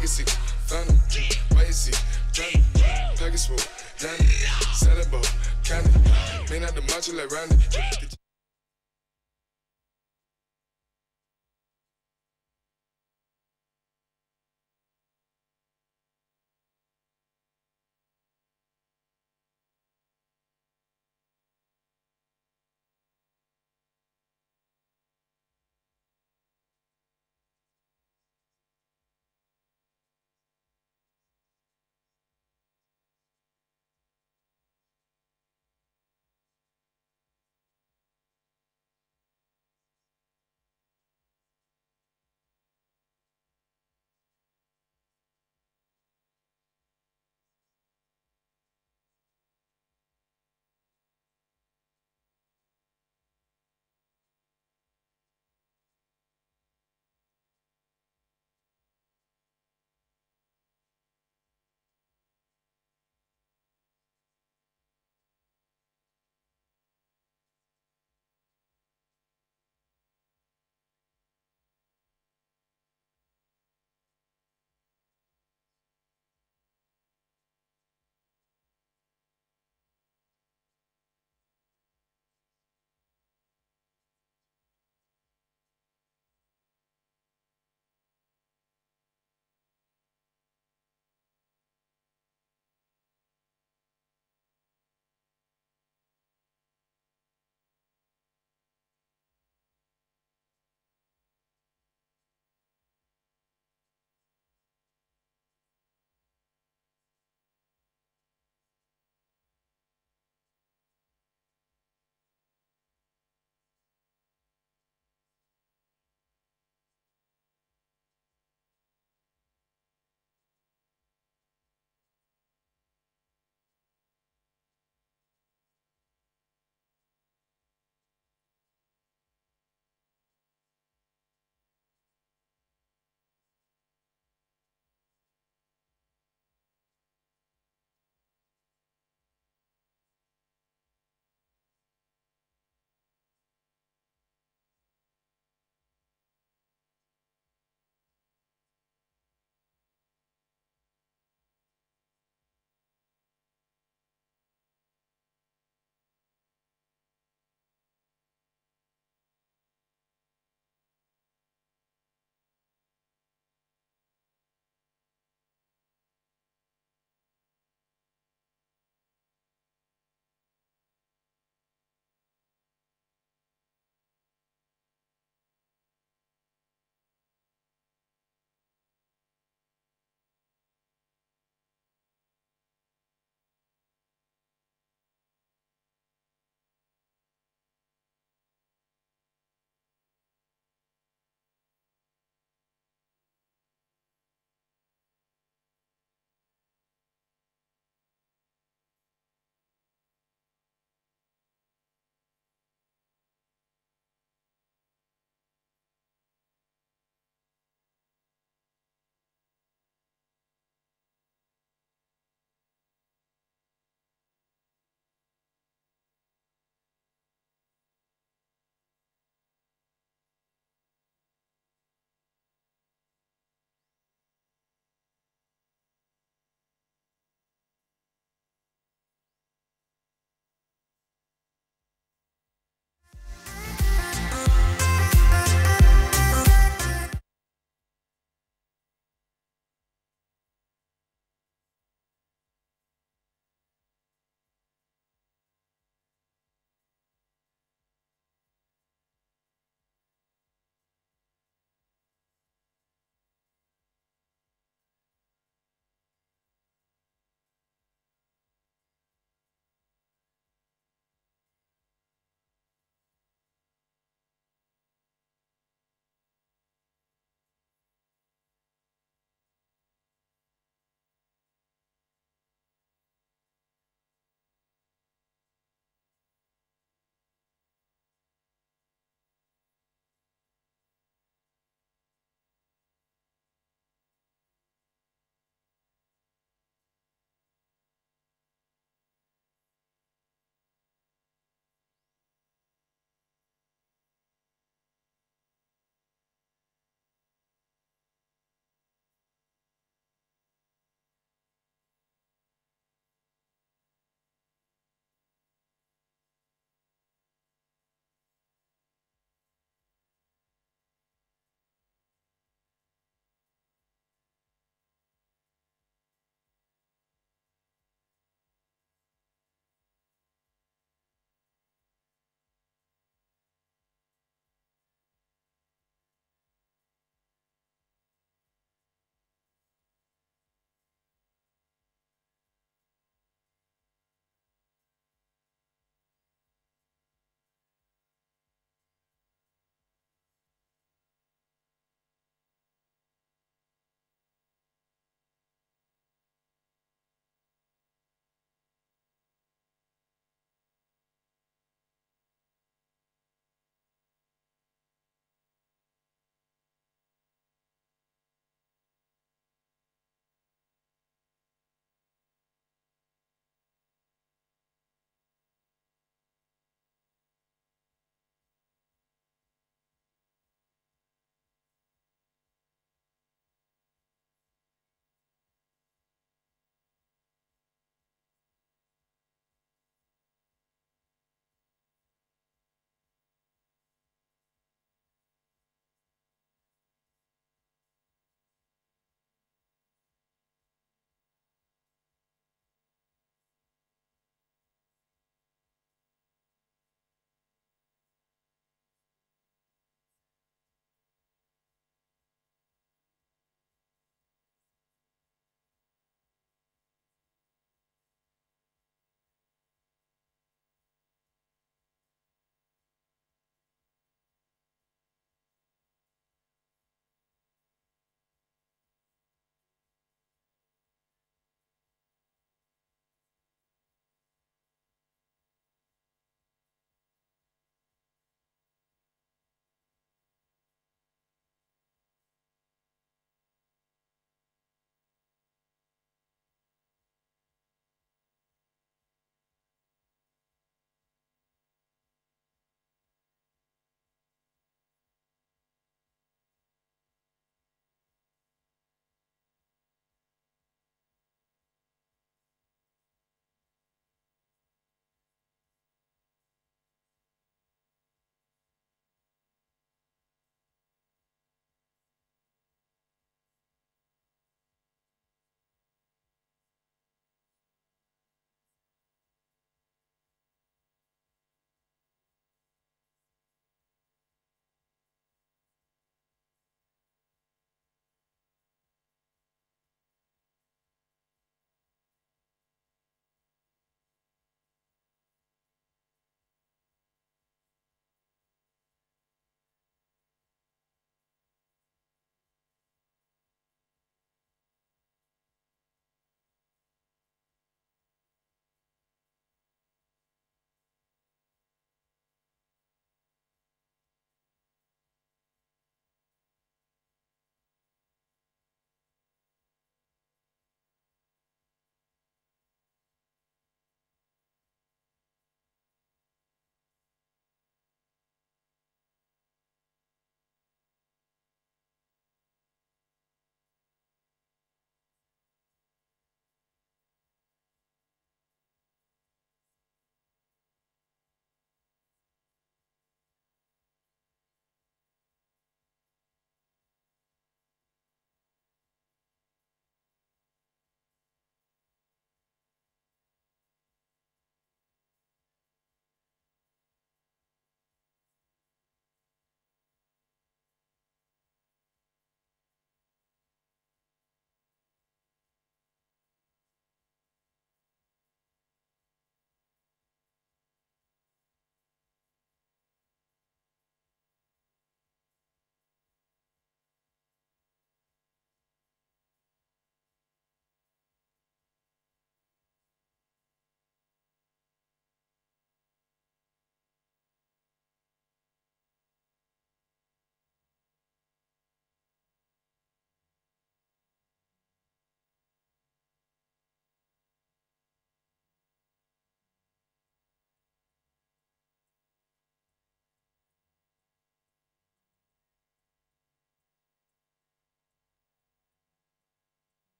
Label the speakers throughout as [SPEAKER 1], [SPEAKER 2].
[SPEAKER 1] legacy, family, legacy, family, package full, Danny, sellable, candy, clean out the macho like Randy.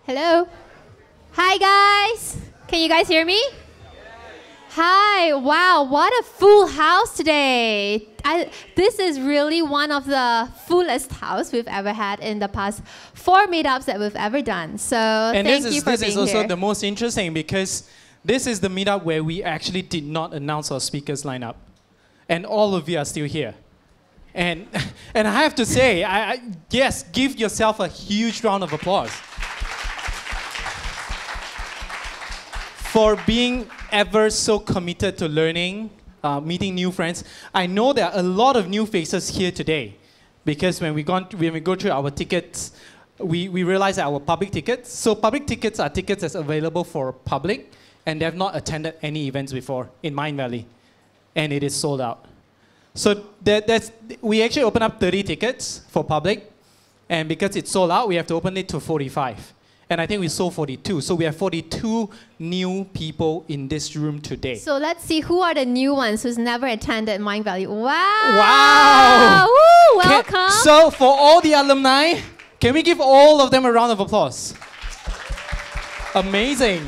[SPEAKER 2] Hello. Hi, guys. Can you guys hear me? Hi. Wow, what a full house today. This is really one of the fullest house we've ever had in the past 4 meetups that we've ever done. So thank you for being here.
[SPEAKER 3] This is also the most interesting because this is the meetup where we actually did not announce our speakers lineup. And all of you are still here. And I have to say, yes, give yourself a huge round of applause for being ever so committed to learning, meeting new friends. I know there are a lot of new faces here today because when we go through our tickets, we realize that our public tickets, so public tickets are tickets that's available for public and they have not attended any events before in Mindvalley, and it is sold out. So we actually open up 30 tickets for public, and because it's sold out, we have to open it to 45. And I think we sold 42. So we have 42 new people in this room today.
[SPEAKER 2] So let's see who are the new ones who's never attended Mindvalley. Wow!
[SPEAKER 3] Wow!
[SPEAKER 2] Woo, welcome!
[SPEAKER 3] So for all the alumni, can we give all of them a round of applause? Amazing.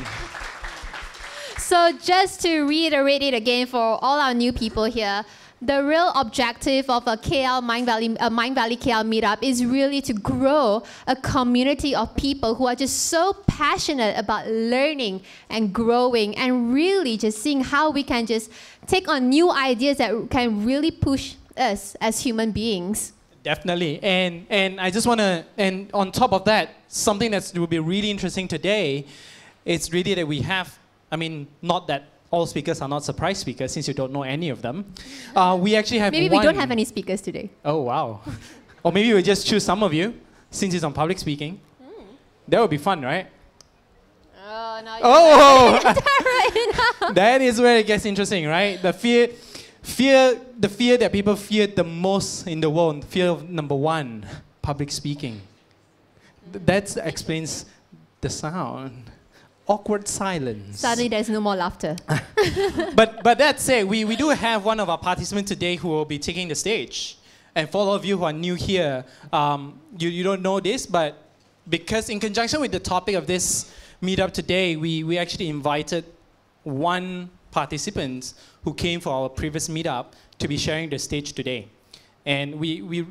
[SPEAKER 2] So just to reiterate it again for all our new people here, the real objective of a Mindvalley KL meetup is really to grow a community of people who are just so passionate about learning and growing and really just seeing how we can just take on new ideas that can really push us as human beings.
[SPEAKER 3] Definitely. And I just want to, and on top of that, something that will be really interesting today, it's really that we have, I mean, not that all speakers are not surprise speakers since you don't know any of them. We actually have
[SPEAKER 2] Maybe we don't have any speakers today.
[SPEAKER 3] Oh, wow. Or maybe we'll just choose some of you since it's on public speaking. That would be fun, right?
[SPEAKER 2] Oh, no.
[SPEAKER 3] Oh! That is where it gets interesting, right? The fear that people fear the most in the world, fear of number 1, public speaking. That explains the sound. Awkward silence.
[SPEAKER 2] Suddenly there's no more laughter.
[SPEAKER 3] but that said, we do have one of our participants today who will be taking the stage. And for all of you who are new here, you don't know this, but because in conjunction with the topic of this meetup today, we actually invited one participant who came for our previous meetup to be sharing the stage today. And we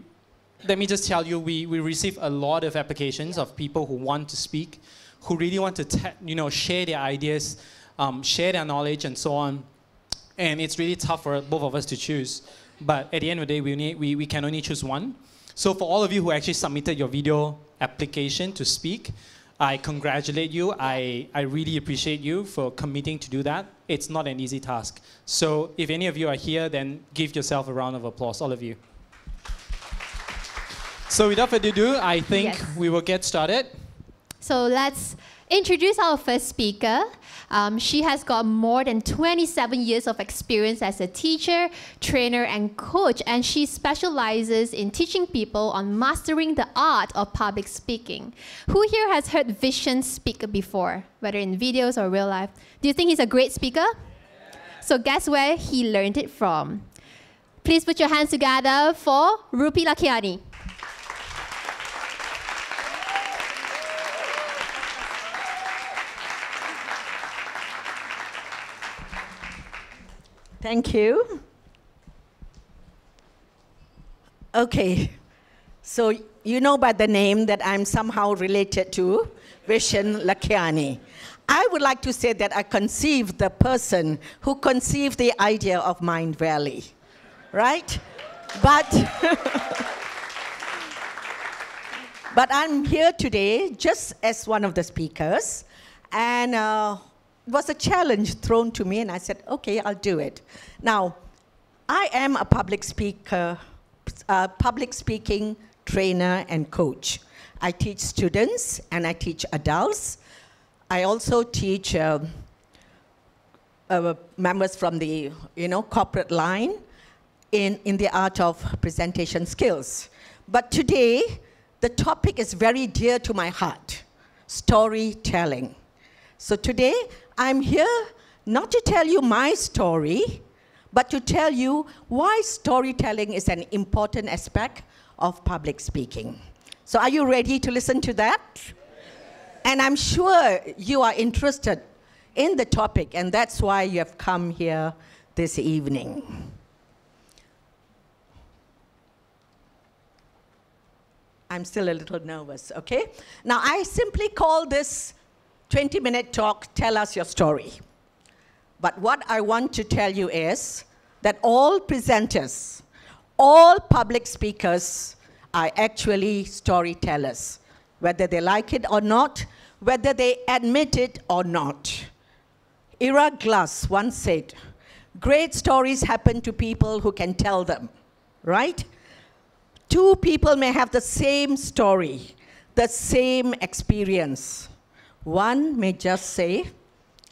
[SPEAKER 3] let me just tell you, we received a lot of applications of people who want to speak, who really want to share their ideas, share their knowledge and so on. And it's really tough for both of us to choose. But at the end of the day, we can only choose one. So for all of you who actually submitted your video application to speak, I congratulate you. I really appreciate you for committing to do that. It's not an easy task. So if any of you are here, then give yourself a round of applause, all of you. So without further ado, I think we will get started.
[SPEAKER 2] So let's introduce our first speaker. She has got more than 27 years of experience as a teacher, trainer, and coach, and she specializes in teaching people on mastering the art of public speaking. Who here has heard Vision speak before, whether in videos or real life? Do you think he's a great speaker? So guess where he learned it from? Please put your hands together for Rupi Lakiani.
[SPEAKER 4] Thank you. Okay, so you know by the name that I'm somehow related to Vision Lakiani. I would like to say that I conceived the person who conceived the idea of Mindvalley, right? But I'm here today just as one of the speakers, and it was a challenge thrown to me, and I said, okay, I'll do it. Now, I am a public speaker, public speaking trainer and coach. I teach students and I teach adults. I also teach members from the corporate line in the art of presentation skills. But today, the topic is very dear to my heart, storytelling. So today, I'm here not to tell you my story, but to tell you why storytelling is an important aspect of public speaking. So are you ready to listen to that? And I'm sure you are interested in the topic, and that's why you have come here this evening. I'm still a little nervous, okay? Now, I simply call this 20-minute talk, Tell Us Your Story. But what I want to tell you is that all presenters, all public speakers are actually storytellers, whether they like it or not, whether they admit it or not. Ira Glass once said, great stories happen to people who can tell them, right? Two people may have the same story, the same experience. One may just say,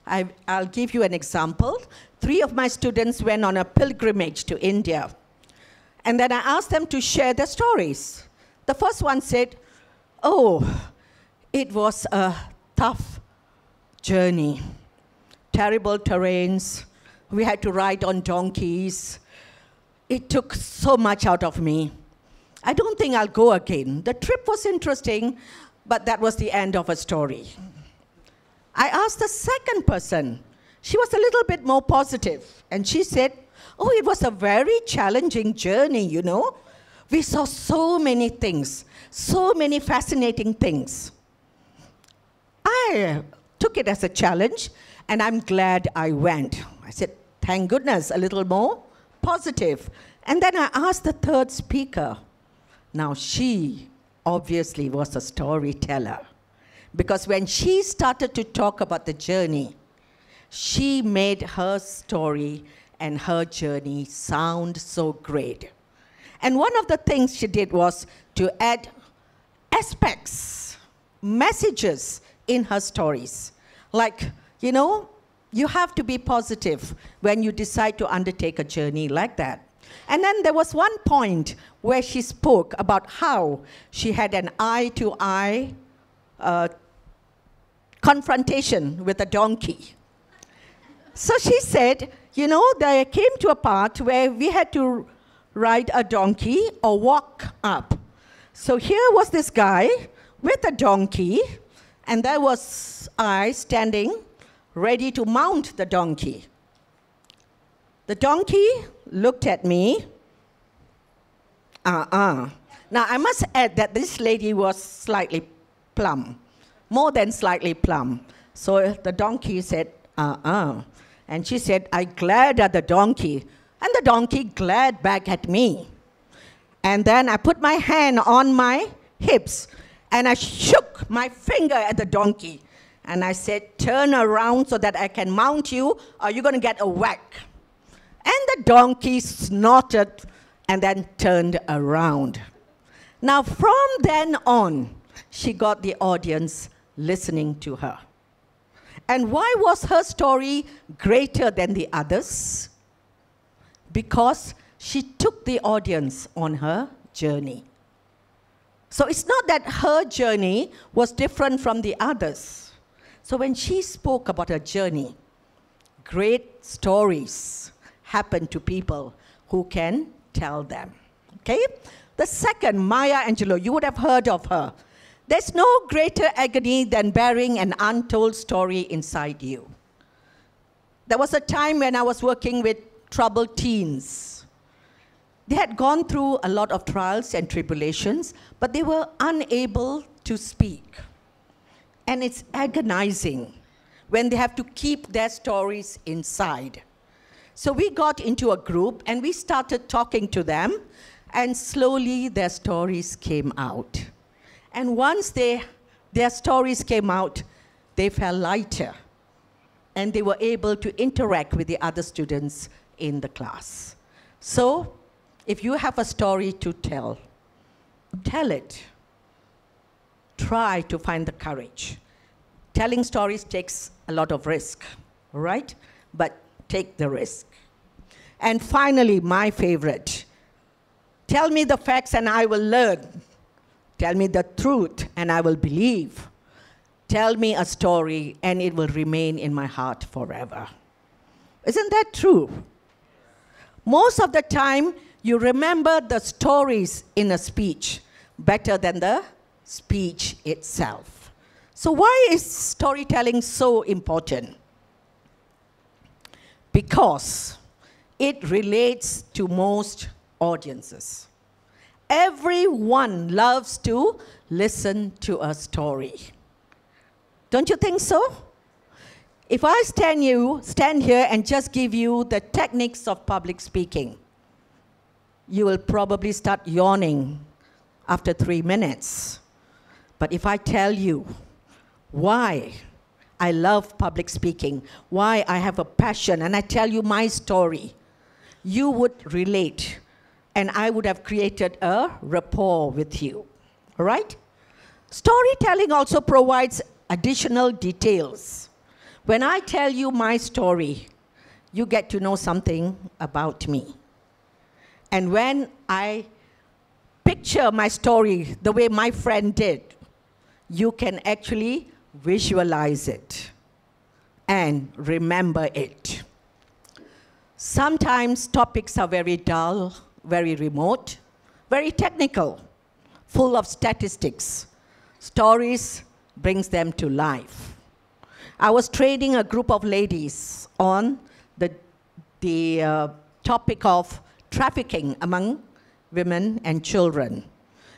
[SPEAKER 4] I'll give you an example. 3 of my students went on a pilgrimage to India. And then I asked them to share their stories. The first one said, oh, it was a tough journey. Terrible terrains. We had to ride on donkeys. It took so much out of me. I don't think I'll go again. The trip was interesting, but that was the end of a story. I asked the second person. She was a little bit more positive, and she said, oh, it was a very challenging journey, you know. We saw so many things, so many fascinating things. I took it as a challenge, and I'm glad I went. I said, thank goodness, a little more positive. And then I asked the third speaker. Now, she obviously was a storyteller, because when she started to talk about the journey, she made her story and her journey sound so great. And one of the things she did was to add aspects, messages in her stories. Like, you know, you have to be positive when you decide to undertake a journey like that. And then there was one point where she spoke about how she had an eye-to-eye confrontation with a donkey. So she said, you know, there came to a part where we had to ride a donkey or walk up. So here was this guy with a donkey, and there was I standing ready to mount the donkey. The donkey looked at me. Now, I must add that this lady was slightly plump, more than slightly plump. So the donkey said, And she said, I glared at the donkey, and the donkey glared back at me. And then I put my hand on my hips, and I shook my finger at the donkey. And I said, turn around so that I can mount you, or you're going to get a whack. And the donkey snorted and then turned around. Now, from then on, she got the audience listening to her. And why was her story greater than the others? Because she took the audience on her journey. So it's not that her journey was different from the others. So when she spoke about her journey, great stories happen to people who can tell them. Okay? The second, Maya Angelou, you would have heard of her. There's no greater agony than bearing an untold story inside you. There was a time when I was working with troubled teens. They had gone through a lot of trials and tribulations, but they were unable to speak. And it's agonizing when they have to keep their stories inside. So we got into a group and we started talking to them, and slowly their stories came out. And once their stories came out, they felt lighter, and they were able to interact with the other students in the class. So if you have a story to tell, tell it. Try to find the courage. Telling stories takes a lot of risk, all right? But take the risk. And finally, my favorite, tell me the facts and I will learn. Tell me the truth and I will believe. Tell me a story and it will remain in my heart forever. Isn't that true? Most of the time, you remember the stories in a speech better than the speech itself. So why is storytelling so important? Because it relates to most audiences. Everyone loves to listen to a story. Don't you think so? If I stand here and just give you the techniques of public speaking, you will probably start yawning after 3 minutes. But if I tell you why I love public speaking, why I have a passion, and I tell you my story, you would relate, and I would have created a rapport with you. All right? Storytelling also provides additional details. When I tell you my story, you get to know something about me. And when I picture my story the way my friend did, you can actually visualize it and remember it. Sometimes topics are very dull, very remote, very technical, full of statistics. Stories brings them to life. I was training a group of ladies on the topic of trafficking among women and children.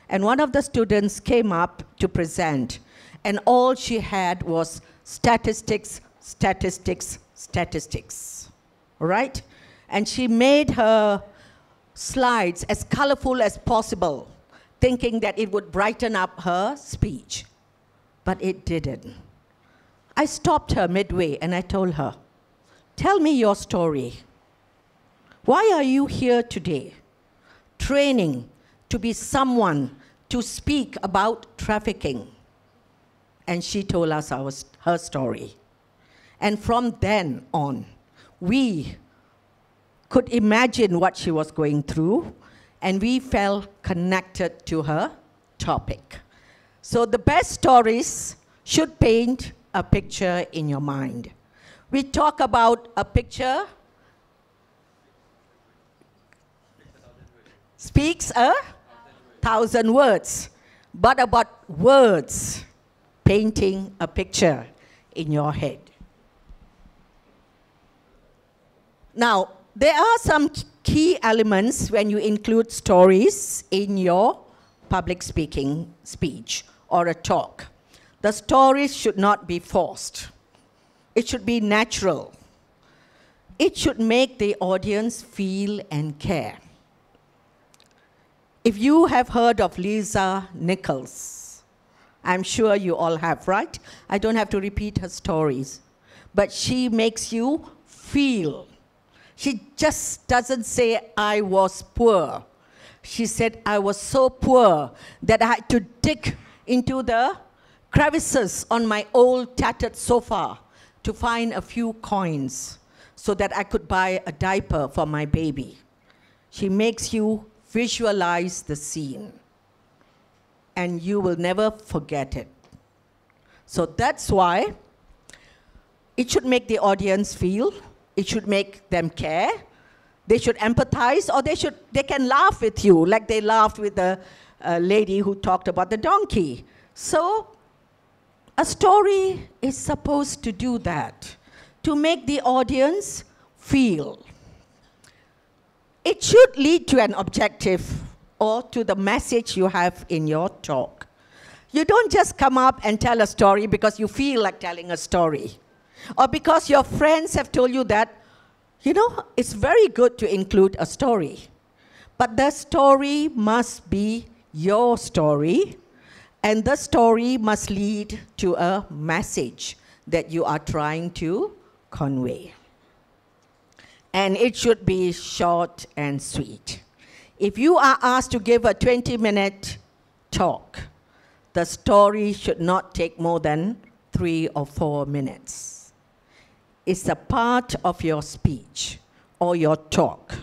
[SPEAKER 4] And one of the students came up to present, and all she had was statistics, statistics, statistics. All right? And she made her slides as colorful as possible, thinking that it would brighten up her speech. But it didn't. I stopped her midway and I told her, tell me your story. Why are you here today? Training to be someone to speak about trafficking. And she told us her story. And from then on, we could imagine what she was going through, and we felt connected to her topic. So the best stories should paint a picture in your mind. We talk about a picture speaks 1,000 words, but about words painting a picture in your head. Now, there are some key elements when you include stories in your public speaking speech or a talk. The stories should not be forced. It should be natural. It should make the audience feel and care. If you have heard of Lisa Nichols, I'm sure you all have, right? I don't have to repeat her stories. But she makes you feel. She just doesn't say, I was poor. She said, I was so poor that I had to dig into the crevices on my old tattered sofa to find a few coins so that I could buy a diaper for my baby. She makes you visualize the scene, and you will never forget it. So that's why it should make the audience feel, it should make them care, they should empathize, or they can laugh with you, like they laughed with the lady who talked about the donkey. So a story is supposed to do that, to make the audience feel. It should lead to an objective or to the message you have in your talk. You don't just come up and tell a story because you feel like telling a story, or because your friends have told you that, you know, it's very good to include a story. But the story must be your story, and the story must lead to a message that you are trying to convey. And it should be short and sweet. If you are asked to give a 20-minute talk, the story should not take more than 3 or 4 minutes. It's a part of your speech or your talk,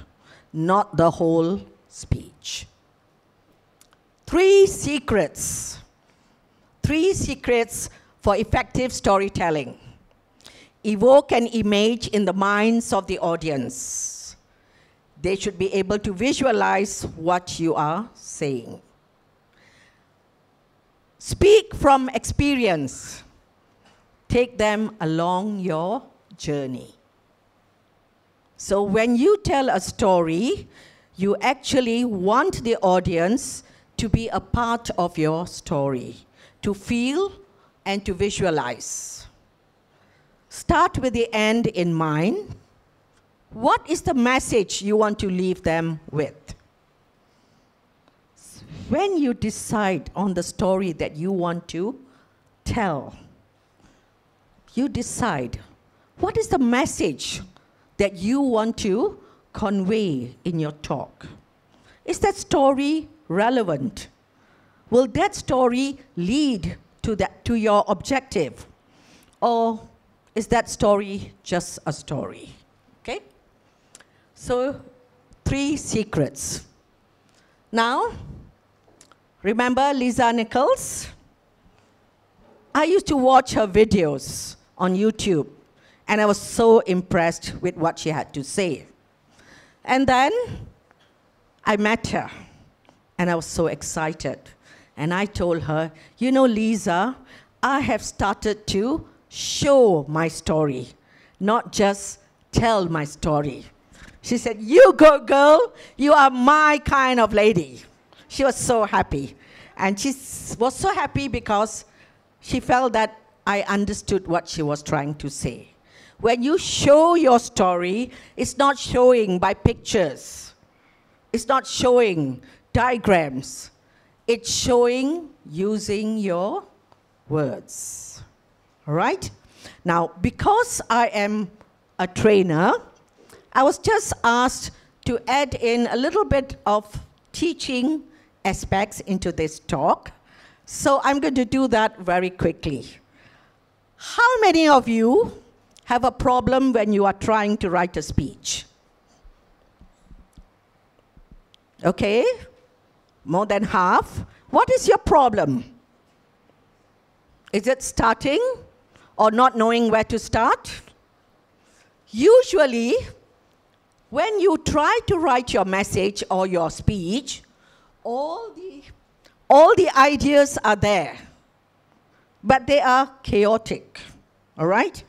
[SPEAKER 4] not the whole speech. 3 secrets. 3 secrets for effective storytelling. Evoke an image in the minds of the audience. They should be able to visualize what you are saying. Speak from experience. take them along your journey. So when you tell a story, you actually want the audience to be a part of your story, to feel and to visualize. Start with the end in mind. What is the message you want to leave them with? When you decide on the story that you want to tell, you decide what is the message that you want to convey in your talk. Is that story relevant? Will that story lead to your objective? Or is that story just a story? Okay? So, 3 secrets. Now, remember Lisa Nichols? I used to watch her videos on YouTube, and I was so impressed with what she had to say. And then I met her, and I was so excited. And I told her, you know, Lisa, I have started to show my story, not just tell my story. She said, you go, girl, you are my kind of lady. She was so happy. And she was so happy because she felt that I understood what she was trying to say. When you show your story, it's not showing by pictures. It's not showing diagrams. It's showing using your words. All right? Now, because I am a trainer, I was just asked to add in a little bit of teaching aspects into this talk. So I'm going to do that very quickly. How many of you have a problem when you are trying to write a speech? Okay, more than half. What is your problem? Is it starting or not knowing where to start? Usually, when you try to write your message or your speech, all the ideas are there, but they are chaotic, all right?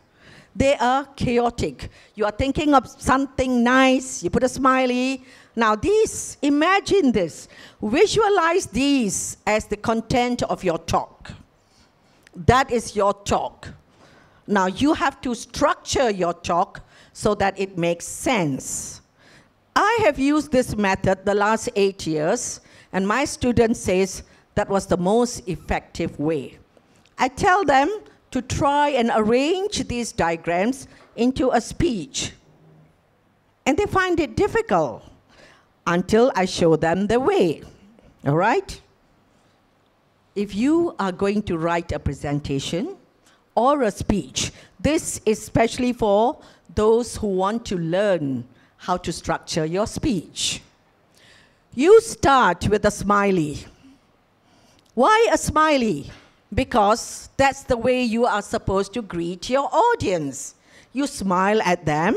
[SPEAKER 4] They are chaotic. You are thinking of something nice, you put a smiley. Now these, imagine this, visualize these as the content of your talk. That is your talk. Now you have to structure your talk so that it makes sense. I have used this method the last 8 years, and my student says that was the most effective way. I tell them to try and arrange these diagrams into a speech. And they find it difficult until I show them the way. All right? If you are going to write a presentation or a speech, this is especially for those who want to learn how to structure your speech. You start with a smiley. Why a smiley? Because that's the way you are supposed to greet your audience. You smile at them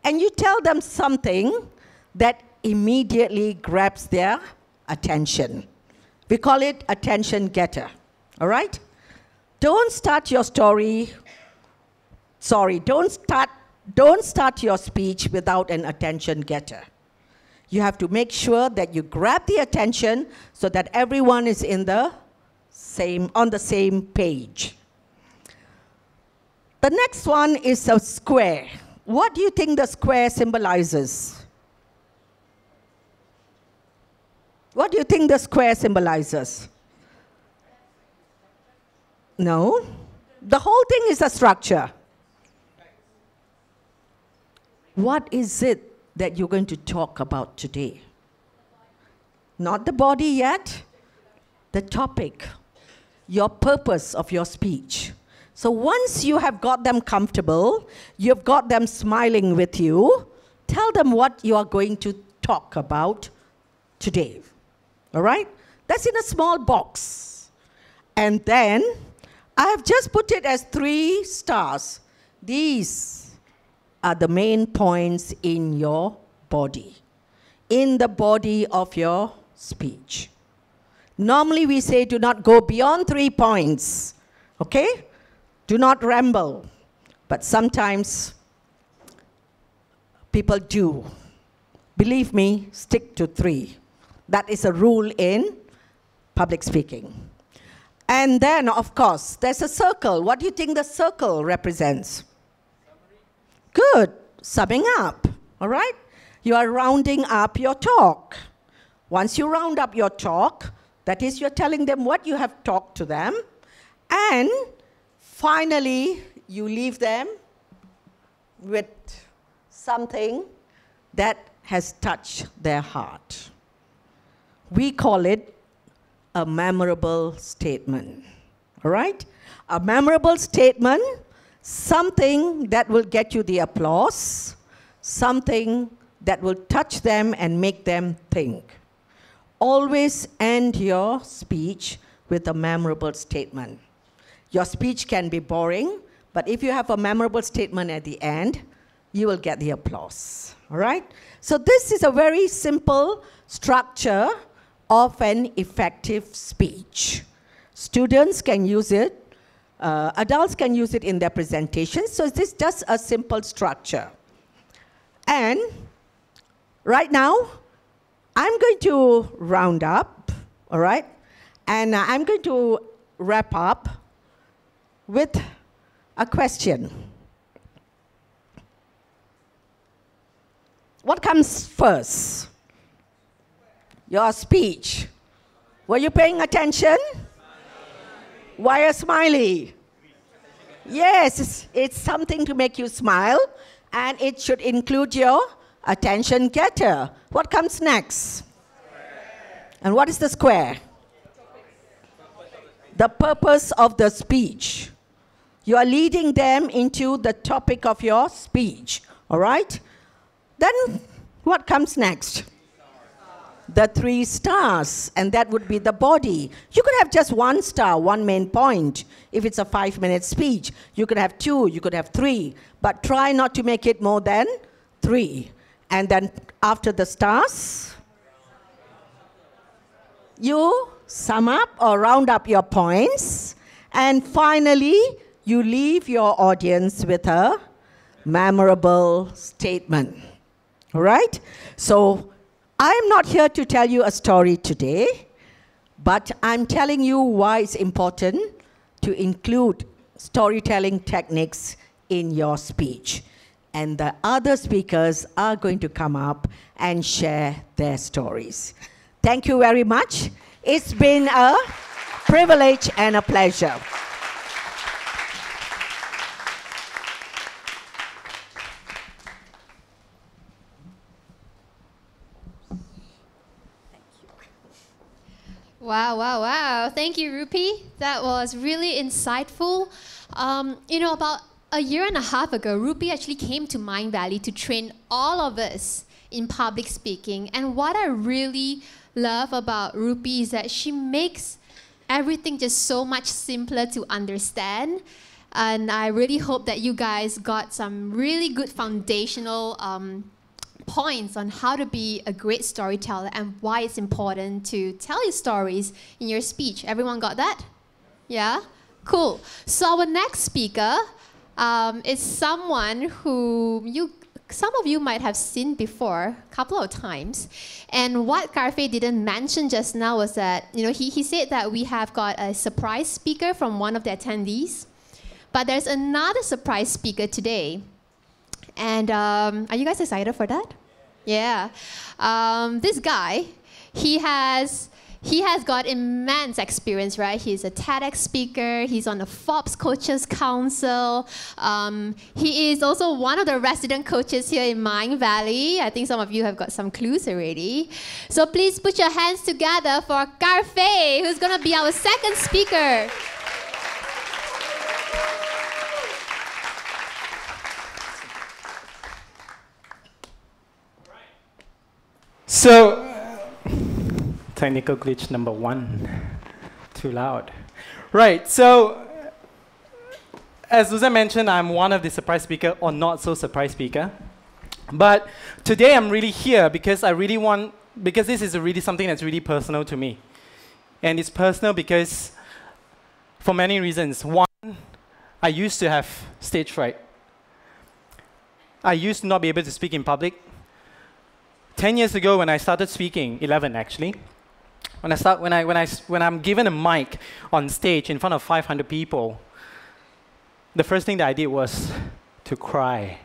[SPEAKER 4] and you tell them something that immediately grabs their attention. We call it attention getter, all right? Don't start your story, don't start your speech without an attention getter. You have to make sure that you grab the attention so that everyone is on the same page. The next one is a square. What do you think the square symbolizes? What do you think the square symbolizes? No. The whole thing is a structure. What is it that you're going to talk about today? Not the body yet. The topic. Your purpose of your speech. So once you have got them comfortable, you've got them smiling with you, tell them what you are going to talk about today. All right? That's in a small box. And then I have just put it as 3 stars. These are the main points in your body, in the body of your speech. Normally we say do not go beyond 3 points, okay? Do not ramble. But sometimes people do. Believe me, stick to 3. That is a rule in public speaking. And then, of course, there's a circle. What do you think the circle represents? Good. Summing up. All right? You are rounding up your talk. Once you round up your talk, that is, you're telling them what you have talked to them. And finally, you leave them with something that has touched their heart. We call it a memorable statement. All right? A memorable statement, something that will get you the applause, something that will touch them and make them think. Always end your speech with a memorable statement. Your speech can be boring, but if you have a memorable statement at the end, you will get the applause. All right? So this is a very simple structure of an effective speech. Students can use it. Adults can use it in their presentations. So this is just a simple structure. And right now, I'm going to round up, all right? And I'm going to wrap up with a question. What comes first? Your speech. Were you paying attention? Why a smiley? Yes, it's something to make you smile, and it should include your attention getter. What comes next? And what is the square? The purpose of the speech. You are leading them into the topic of your speech, all right? Then what comes next? The 3 stars, and that would be the body. You could have just 1 star, 1 main point. If it's a 5-minute speech, you could have 2, you could have 3, but try not to make it more than 3. And then after the stars, you sum up or round up your points, and finally, you leave your audience with a memorable statement. All right? So I'm not here to tell you a story today, but I'm telling you why it's important to include storytelling techniques in your speech. And the other speakers are going to come up and share their stories. Thank you very much. It's been a privilege and a pleasure.
[SPEAKER 2] Wow, wow, wow. Thank you, Rupi. That was really insightful. About a year and a half ago, Rupi actually came to Mindvalley to train all of us in public speaking. And what I really love about Rupi is that she makes everything just so much simpler to understand. And I really hope that you guys got some really good foundational points on how to be a great storyteller and why it's important to tell your stories in your speech. Everyone got that? Yeah? Cool. So our next speaker is someone who some of you might have seen before a couple of times. And what Karfe didn't mention just now was that, he said that we have got a surprise speaker from one of the attendees. But there's another surprise speaker today. And are you guys excited for that? Yeah. This guy, he has got immense experience, right? He's a TEDx speaker. He's on the Forbes Coaches Council. He is also one of the resident coaches here in Mindvalley. I think some of you have got some clues already. So please put your hands together for Karfe, who's going to be our second speaker.
[SPEAKER 3] So, technical glitch number 1, too loud. Right, so as Susan mentioned, I'm one of the surprise speaker or not so surprise speaker. But today I'm really here because because this is really something that's really personal to me. And it's personal because for many reasons. One, I used to have stage fright. I used to not be able to speak in public. 10 years ago when I started speaking, 11 actually, when I'm given a mic on stage in front of 500 people, the first thing that I did was to cry.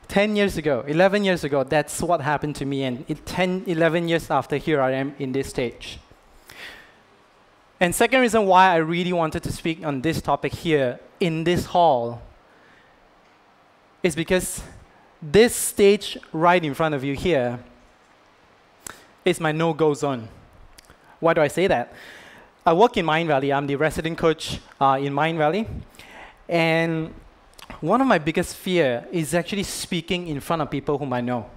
[SPEAKER 3] 10 years ago, 11 years ago, that's what happened to me, and 10, 11 years after, here I am in this stage. And second reason why I really wanted to speak on this topic here in this hall is because this stage right in front of you here is my no-go zone. Why do I say that? I work in Mindvalley. I'm the resident coach in Mindvalley. And one of my biggest fear is actually speaking in front of people whom I know.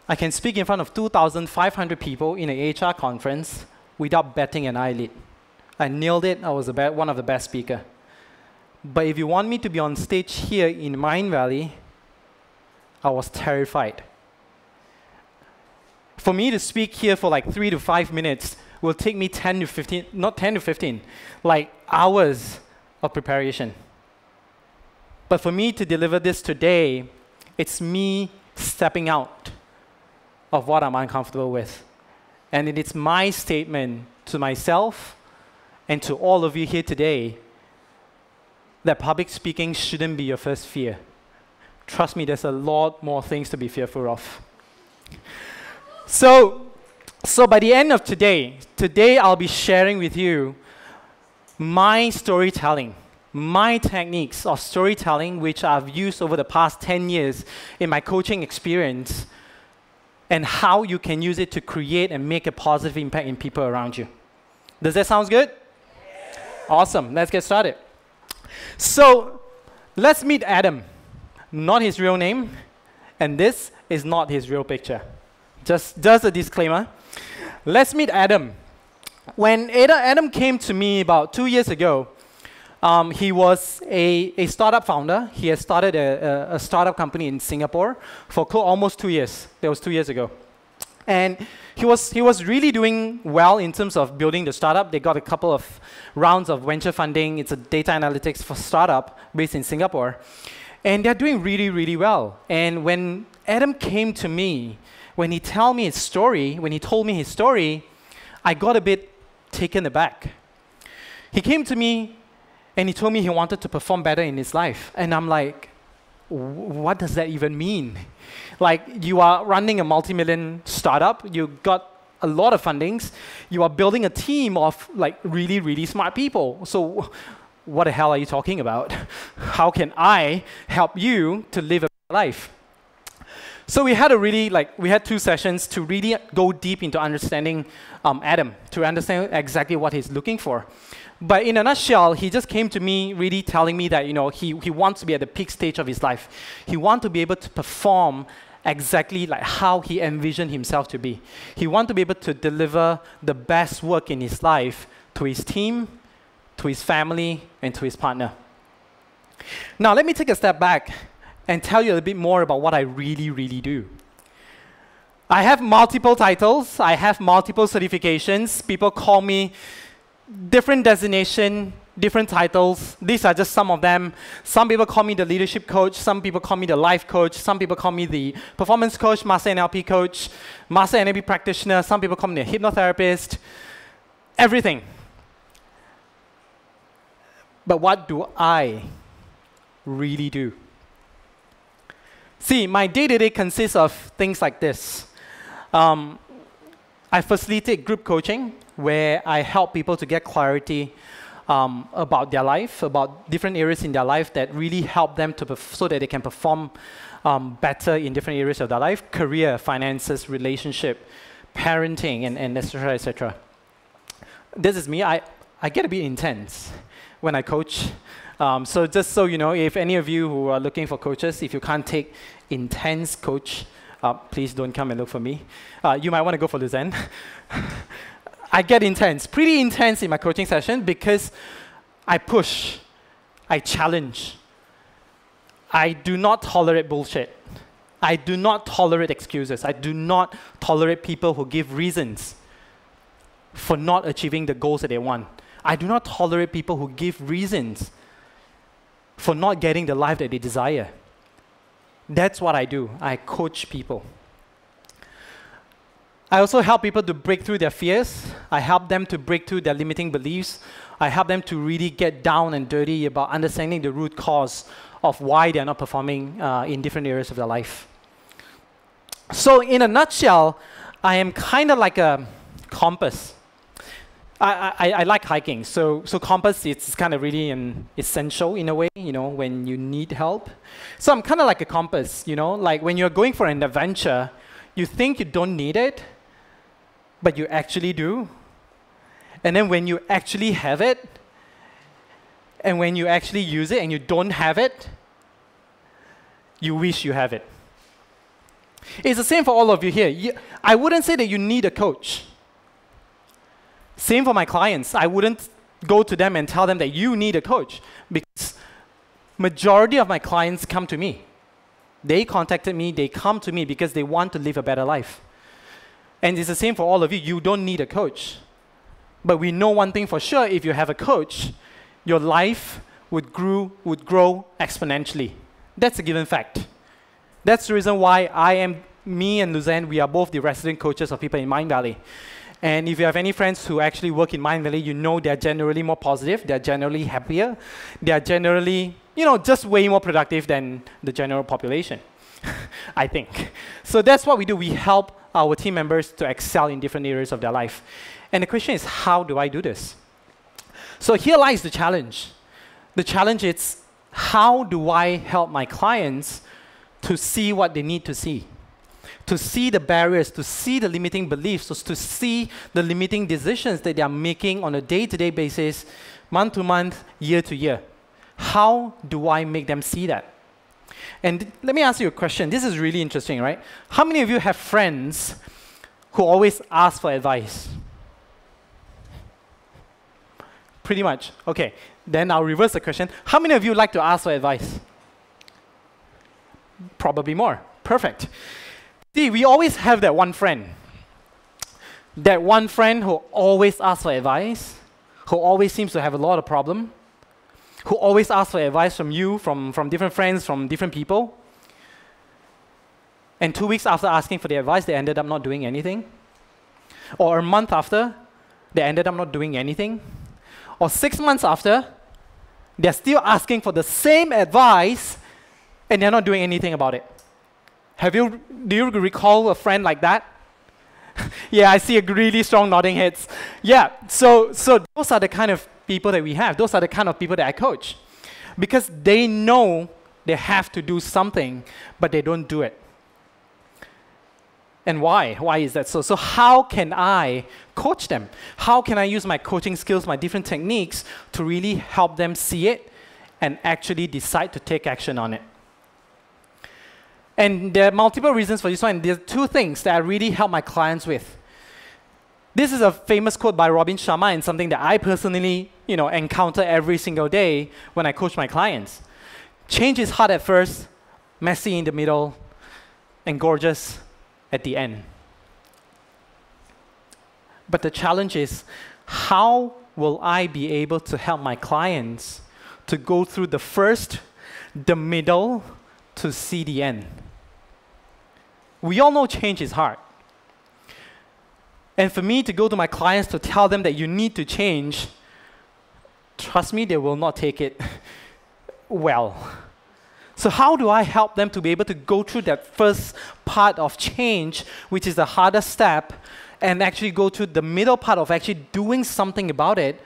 [SPEAKER 3] I can speak in front of 2,500 people in an HR conference without batting an eyelid. I nailed it. I was one of the best speakers. But if you want me to be on stage here in Mindvalley, I was terrified. For me to speak here for like 3 to 5 minutes will take me 10 to 15, not 10 to 15, like hours of preparation. But for me to deliver this today, it's me stepping out of what I'm uncomfortable with. And it is my statement to myself and to all of you here today that public speaking shouldn't be your first fear. Trust me, there's a lot more things to be fearful of. So by the end of today I'll be sharing with you my storytelling, my techniques of storytelling, which I've used over the past 10 years in my coaching experience, and how you can use it to create and make a positive impact in people around you. Does that sound good? Yeah. Awesome, let's get started. So let's meet Adam. Not his real name, and this is not his real picture. Just a disclaimer. Let's meet Adam. When Adam came to me about 2 years ago, he was a startup founder. He had started a startup company in Singapore for almost 2 years. That was 2 years ago. And he was really doing well in terms of building the startup. They got a couple of rounds of venture funding. It's a data analytics for startup based in Singapore. And they're doing really, really well. And when Adam came to me, when he told me his story, I got a bit taken aback. He came to me and he told me he wanted to perform better in his life. And I'm like, what does that even mean? Like, you are running a multi-million startup, you got a lot of fundings, you are building a team of like really, really smart people. So what the hell are you talking about? How can I help you to live a better life? So we had 2 sessions to really go deep into understanding Adam, to understand exactly what he's looking for. But in a nutshell, he just came to me really telling me that he wants to be at the peak stage of his life. He wants to be able to perform exactly like how he envisioned himself to be. He wants to be able to deliver the best work in his life to his team, to his family, and to his partner. Now, let me take a step back and tell you a bit more about what I really, really do. I have multiple titles. I have multiple certifications. People call me different designation, different titles. These are just some of them. Some people call me the leadership coach. Some people call me the life coach. Some people call me the performance coach, master NLP coach, master NLP practitioner. Some people call me the hypnotherapist. Everything. But what do I really do? See, my day-to-day consists of things like this. I facilitate group coaching, where I help people to get clarity about their life, about different areas in their life that really help them so that they can perform better in different areas of their life: career, finances, relationship, parenting, and et cetera, et cetera. This is me. I get a bit intense when I coach. So just so you know, if any of you who are looking for coaches, if you can't take intense coach, please don't come and look for me. You might want to go for Luzanne. I get intense, pretty intense in my coaching session, because I push, I challenge. I do not tolerate bullshit. I do not tolerate excuses. I do not tolerate people who give reasons for not achieving the goals that they want. I do not tolerate people who give reasons for not getting the life that they desire. That's what I do. I coach people. I also help people to break through their fears. I help them to break through their limiting beliefs. I help them to really get down and dirty about understanding the root cause of why they're not performing in different areas of their life. So in a nutshell, I am kind of like a compass. I like hiking, so compass is kind of really an essential in a way, when you need help. So I'm kind of like a compass, like when you're going for an adventure, you think you don't need it, but you actually do. And then when you actually have it, and when you actually use it and you don't have it, you wish you have it. It's the same for all of you here. I wouldn't say that you need a coach. Same for my clients. I wouldn't go to them and tell them that you need a coach, because majority of my clients come to me. They contacted me, they come to me because they want to live a better life. And it's the same for all of you. You don't need a coach. But we know one thing for sure: if you have a coach, your life would grow exponentially. That's a given fact. That's the reason why me and Luzanne, we are both the resident coaches of people in Mindvalley. And if you have any friends who actually work in Mindvalley, you know they're generally more positive, they're generally happier, they're generally, just way more productive than the general population, I think. So that's what we do. We help our team members to excel in different areas of their life. And the question is, how do I do this? So here lies the challenge. The challenge is, how do I help my clients to see what they need to see? To see the barriers, to see the limiting beliefs, to see the limiting decisions that they are making on a day-to-day basis, month-to-month, year-to-year. How do I make them see that? And let me ask you a question. This is really interesting, right? How many of you have friends who always ask for advice? Pretty much. Okay. Then I'll reverse the question. How many of you like to ask for advice? Probably more. Perfect. See, we always have that one friend. That one friend who always asks for advice, who always seems to have a lot of problem, who always asks for advice from you, from different friends, from different people. And 2 weeks after asking for the advice, they ended up not doing anything. Or a month after, they ended up not doing anything. Or 6 months after, they're still asking for the same advice, and they're not doing anything about it. Do you recall a friend like that? Yeah, I see a really strong nodding heads. Yeah, so those are the kind of people that we have. Those are the kind of people that I coach. Because they know they have to do something, but they don't do it. And why? Why is that so? So how can I coach them? How can I use my coaching skills, my different techniques, to really help them see it and actually decide to take action on it? And there are multiple reasons for this one. There are 2 things that I really help my clients with. This is a famous quote by Robin Sharma, and something that I personally, encounter every single day when I coach my clients. Change is hard at first, messy in the middle, and gorgeous at the end. But the challenge is, how will I be able to help my clients to go through the first, the middle, to see the end? We all know change is hard. And for me to go to my clients to tell them that you need to change, trust me, they will not take it well. So how do I help them to be able to go through that first part of change, which is the hardest step, and actually go through the middle part of actually doing something about it,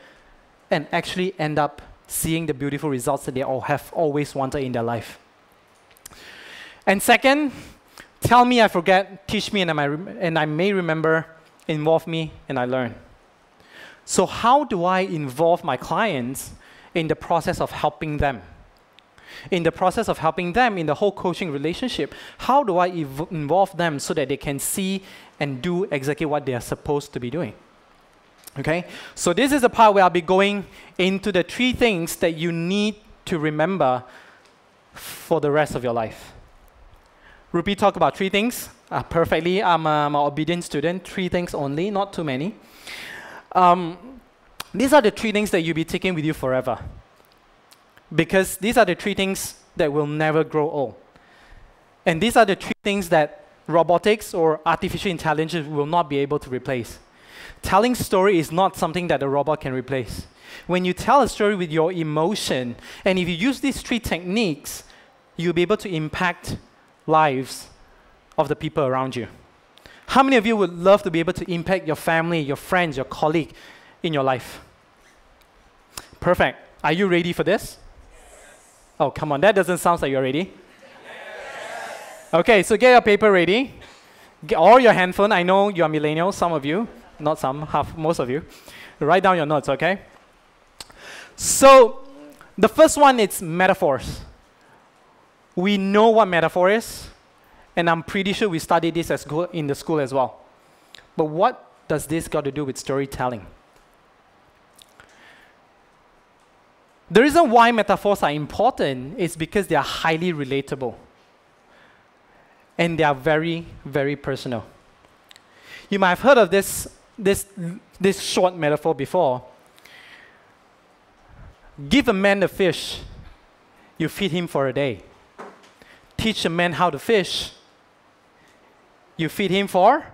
[SPEAKER 3] and actually end up seeing the beautiful results that they all have always wanted in their life? And second, tell me I forget, teach me and I may remember, involve me and I learn. So how do I involve my clients in the process of helping them? In the process of helping them in the whole coaching relationship, how do I involve them so that they can see and do exactly what they are supposed to be doing? Okay, so this is the part where I'll be going into the 3 things that you need to remember for the rest of your life. Rupi talked about 3 things perfectly. I'm an obedient student. 3 things only, not too many. these are the three things that you'll be taking with you forever. Because these are the three things that will never grow old. And these are the three things that robotics or artificial intelligence will not be able to replace. Telling story is not something that a robot can replace. When you tell a story with your emotion, and if you use these three techniques, you'll be able to impact lives of the people around you. How many of you would love to be able to impact your family, your friends, your colleague in your life? Perfect. Are you ready for this? Oh, come on. That doesn't sound like you're ready. Okay, so get your paper ready. Or your handphone. I know you're millennials, some of you. Not some, half, most of you. Write down your notes, okay? So, the first one is metaphors. We know what metaphor is, and I'm pretty sure we studied this in the school as well. But what does this got to do with storytelling? The reason why metaphors are important is because they are highly relatable. And they are very, very personal. You might have heard of this short metaphor before. Give a man a fish, you feed him for a day. Teach a man how to fish, you feed him for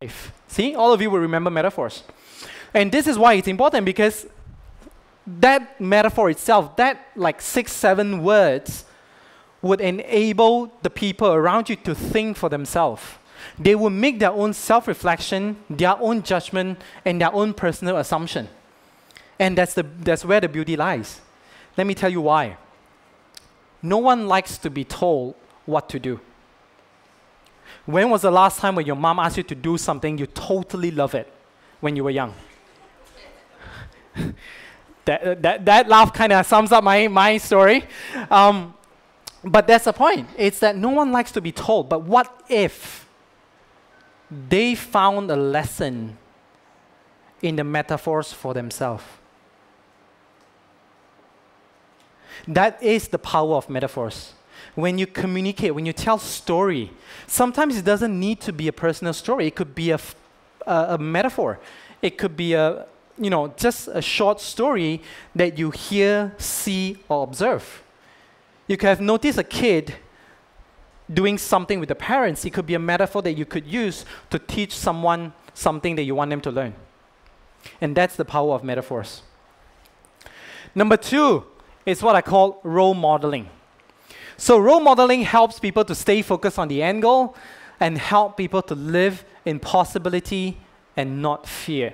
[SPEAKER 3] life. See, all of you will remember metaphors. And this is why it's important, because that metaphor itself, that like 6, 7 words, would enable the people around you to think for themselves. They will make their own self-reflection, their own judgment, and their own personal assumption. And that's where the beauty lies. Let me tell you why. No one likes to be told what to do. When was the last time when your mom asked you to do something you totally love it when you were young? that laugh kind of sums up my story. But that's the point. It's that no one likes to be told. But what if they found a lesson in the metaphors for themselves? That is the power of metaphors. When you communicate, when you tell story, sometimes it doesn't need to be a personal story. It could be a metaphor. It could be just a short story that you hear, see, or observe. You could have noticed a kid doing something with the parents. It could be a metaphor that you could use to teach someone something that you want them to learn. And that's the power of metaphors. Number 2 is what I call role modeling. So role modeling helps people to stay focused on the end goal and help people to live in possibility and not fear.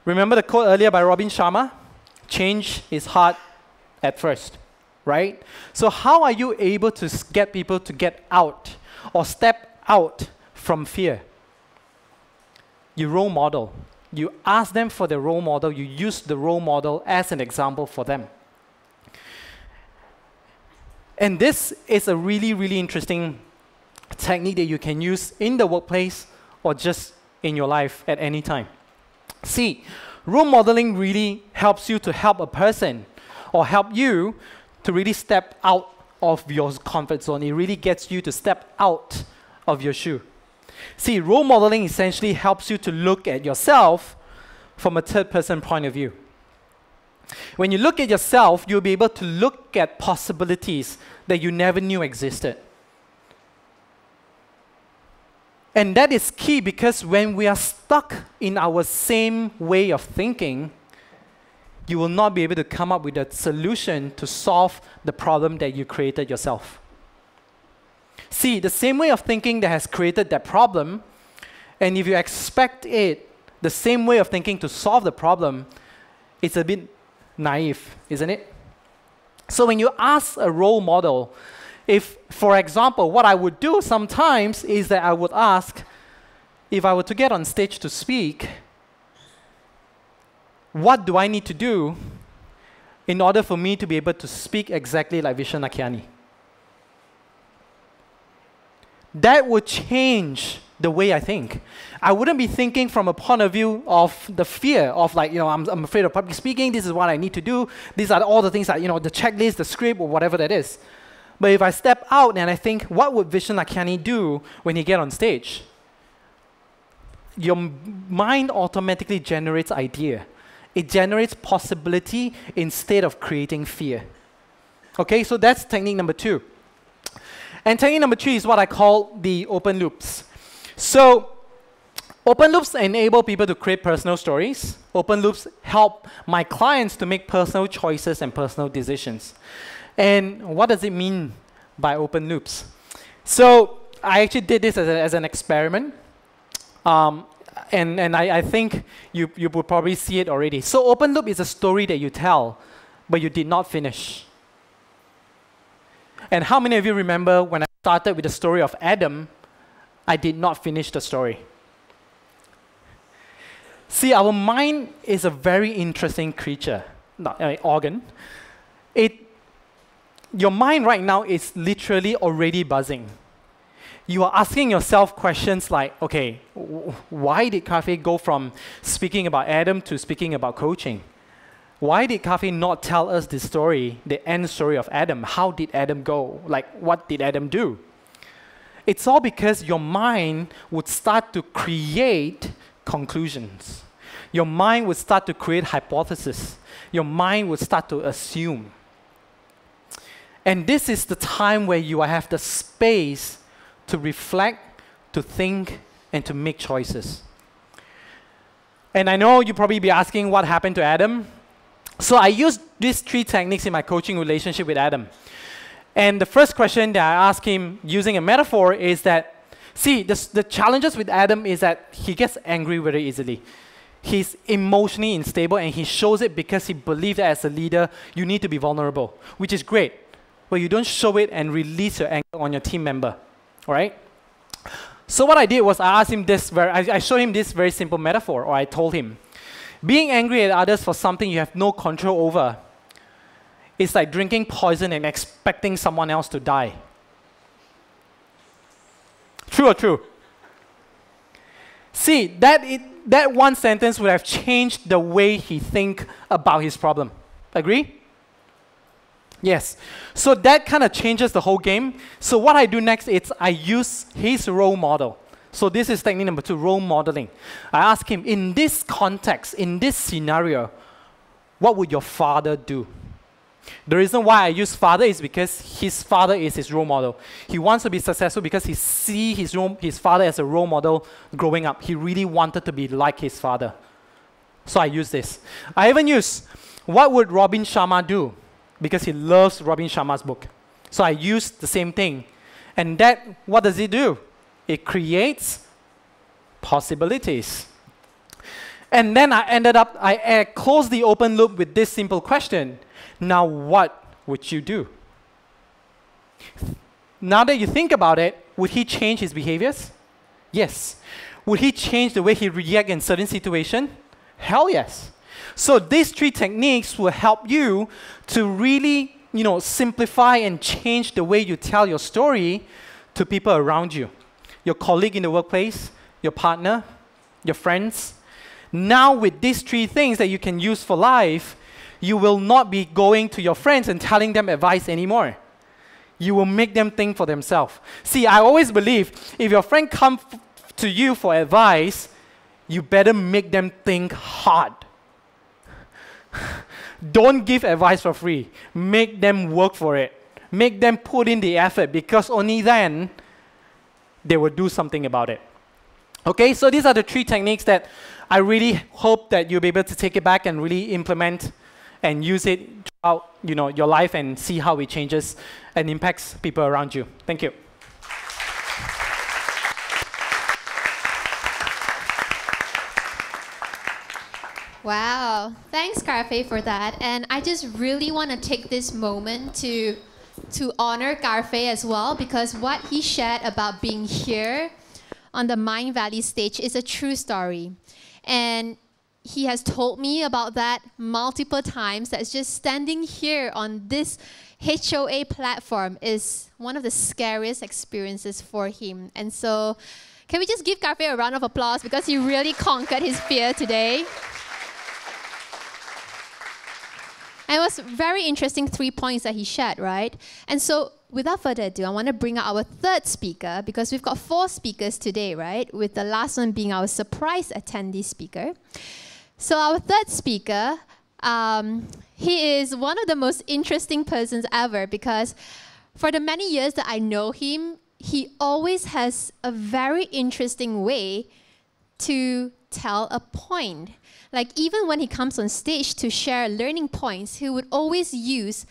[SPEAKER 3] Remember the quote earlier by Robin Sharma? Change is hard at first, right? So how are you able to get people to get out or step out from fear? You role model. You ask them for the role model. You use the role model as an example for them. And this is a really, really interesting technique that you can use in the workplace or just in your life at any time. See, role modeling really helps you to help a person or help you to really step out of your comfort zone. It really gets you to step out of your shoe. See, role modeling essentially helps you to look at yourself from a third-person point of view. When you look at yourself, you'll be able to look at possibilities that you never knew existed. And that is key, because when we are stuck in our same way of thinking, you will not be able to come up with a solution to solve the problem that you created yourself. See, the same way of thinking that has created that problem, and if you expect the same way of thinking to solve the problem, it's a bit naive, isn't it? So when you ask a role model, if, for example, what I would do sometimes is that I would ask, if I were to get on stage to speak, what do I need to do in order for me to be able to speak exactly like Vishen Lakhiani? That would change the way I think. I wouldn't be thinking from a point of view of the fear of I'm afraid of public speaking, this is what I need to do, these are all the things that, the checklist, the script, or whatever that is. But if I step out and I think, what would Vishen Lakhiani do when he get on stage?
[SPEAKER 5] your mind automatically generates idea. It generates possibility instead of creating fear. Okay, so that's technique number 2. And technique number 3 is what I call the open loops. So open loops enable people to create personal stories. Open loops help my clients to make personal choices and personal decisions. And what does it mean by open loops? So I actually did this as an experiment. And I think you would probably see it already. So open loop is a story that you tell, but you did not finish. And how many of you remember when I started with the story of Adam, I did not finish the story? See, our mind is a very interesting creature, organ. Your mind right now is literally already buzzing. You are asking yourself questions like, okay, why did Cafe go from speaking about Adam to speaking about coaching? Why did Cafe not tell us the story, the end story of Adam? How did Adam go? Like, what did Adam do? It's all because your mind would start to create conclusions. Your mind would start to create hypotheses. Your mind would start to assume. And this is the time where you have the space to reflect, to think, and to make choices. And I know you'll probably be asking what happened to Adam. So I used these 3 techniques in my coaching relationship with Adam. And the first question that I asked him using a metaphor is that, see, the challenges with Adam is that he gets angry very easily. He's emotionally unstable, and he shows it because he believes that as a leader, you need to be vulnerable, which is great. But you don't show it and release your anger on your team member. All right? So what I did was I asked him I showed him this very simple metaphor, or I told him, being angry at others for something you have no control over is like drinking poison and expecting someone else to die. True or true? See, that one sentence would have changed the way he think about his problem. Agree? Yes. So that kind of changes the whole game. So what I do next is I use his role model. So this is technique number 2, role modeling. I ask him, in this context, in this scenario, what would your father do? The reason why I use father is because his father is his role model. He wants to be successful because he sees his father as a role model growing up. He really wanted to be like his father. So I use this. I even use, what would Robin Sharma do? Because he loves Robin Sharma's book. So I use the same thing. And that, what does it do? It creates possibilities. And then I closed the open loop with this simple question. Now what would you do? Now that you think about it, would he change his behaviors? Yes. Would he change the way he reacts in certain situations? Hell yes. So these 3 techniques will help you to really, simplify and change the way you tell your story to people around you. Your colleague in the workplace, your partner, your friends. Now with these 3 things that you can use for life, you will not be going to your friends and telling them advice anymore. You will make them think for themselves. See, I always believe if your friend comes to you for advice, you better make them think hard. Don't give advice for free. Make them work for it. Make them put in the effort, because only then they will do something about it. Okay, so these are the 3 techniques that I really hope that you'll be able to take it back and really implement and use it throughout your life and see how it changes and impacts people around you. Thank you.
[SPEAKER 2] Wow, thanks Carfe for that. And I just really want to take this moment to honor Carfe as well, because what he shared about being here on the Mindvalley stage is a true story. And he has told me about that multiple times, that just standing here on this HOA platform is one of the scariest experiences for him. And so can we just give Carfe a round of applause, because he really conquered his fear today. And it was very interesting 3 points that he shared, right? And so without further ado, I want to bring out our third speaker because we've got 4 speakers today, right? With the last one being our surprise attendee speaker. So our third speaker, he is one of the most interesting persons ever because for the many years that I know him, he always has a very interesting way to tell a point. Like even when he comes on stage to share learning points, he would always use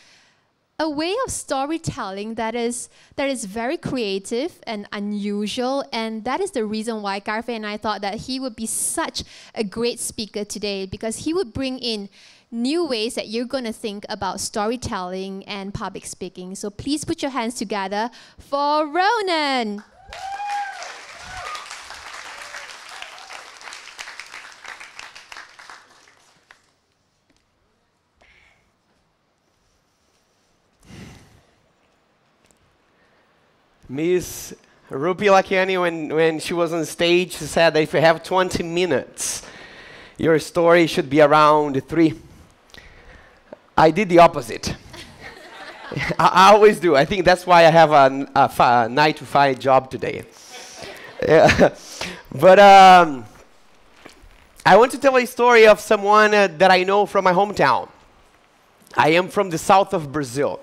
[SPEAKER 2] a way of storytelling that is very creative and unusual, and that is the reason why Garfe and I thought that he would be such a great speaker today, because he would bring in new ways that you're going to think about storytelling and public speaking. So please put your hands together for Ronan.
[SPEAKER 6] Miss Rupi Lakiani, when she was on stage, she said that if you have 20 minutes, your story should be around 3. I did the opposite. I always do. I think that's why I have a 9-to-5 job today. But I want to tell a story of someone that I know from my hometown. I am from the south of Brazil,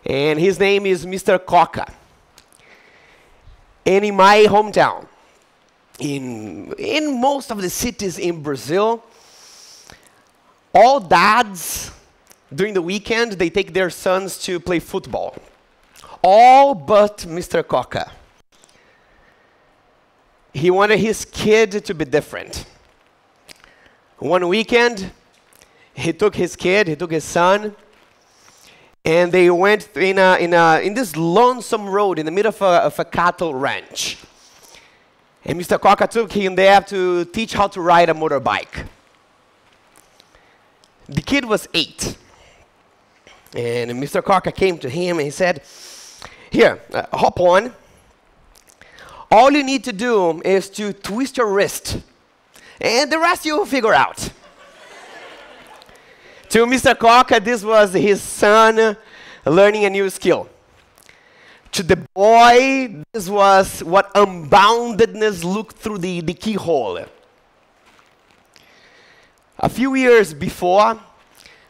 [SPEAKER 6] and his name is Mr. Coca. And in my hometown, in most of the cities in Brazil, all dads, during the weekend, they take their sons to play football. All but Mr. Coca. He wanted his kid to be different. One weekend, he took his son, and they went in this lonesome road in the middle of a cattle ranch. And Mr. Coca took him there to teach how to ride a motorbike. The kid was 8. And Mr. Coca came to him and he said, "Here, hop on. All you need to do is to twist your wrist, and the rest you'll figure out." To Mr. Coca, this was his son learning a new skill. To the boy, this was what unboundedness looked through the keyhole. A few years before,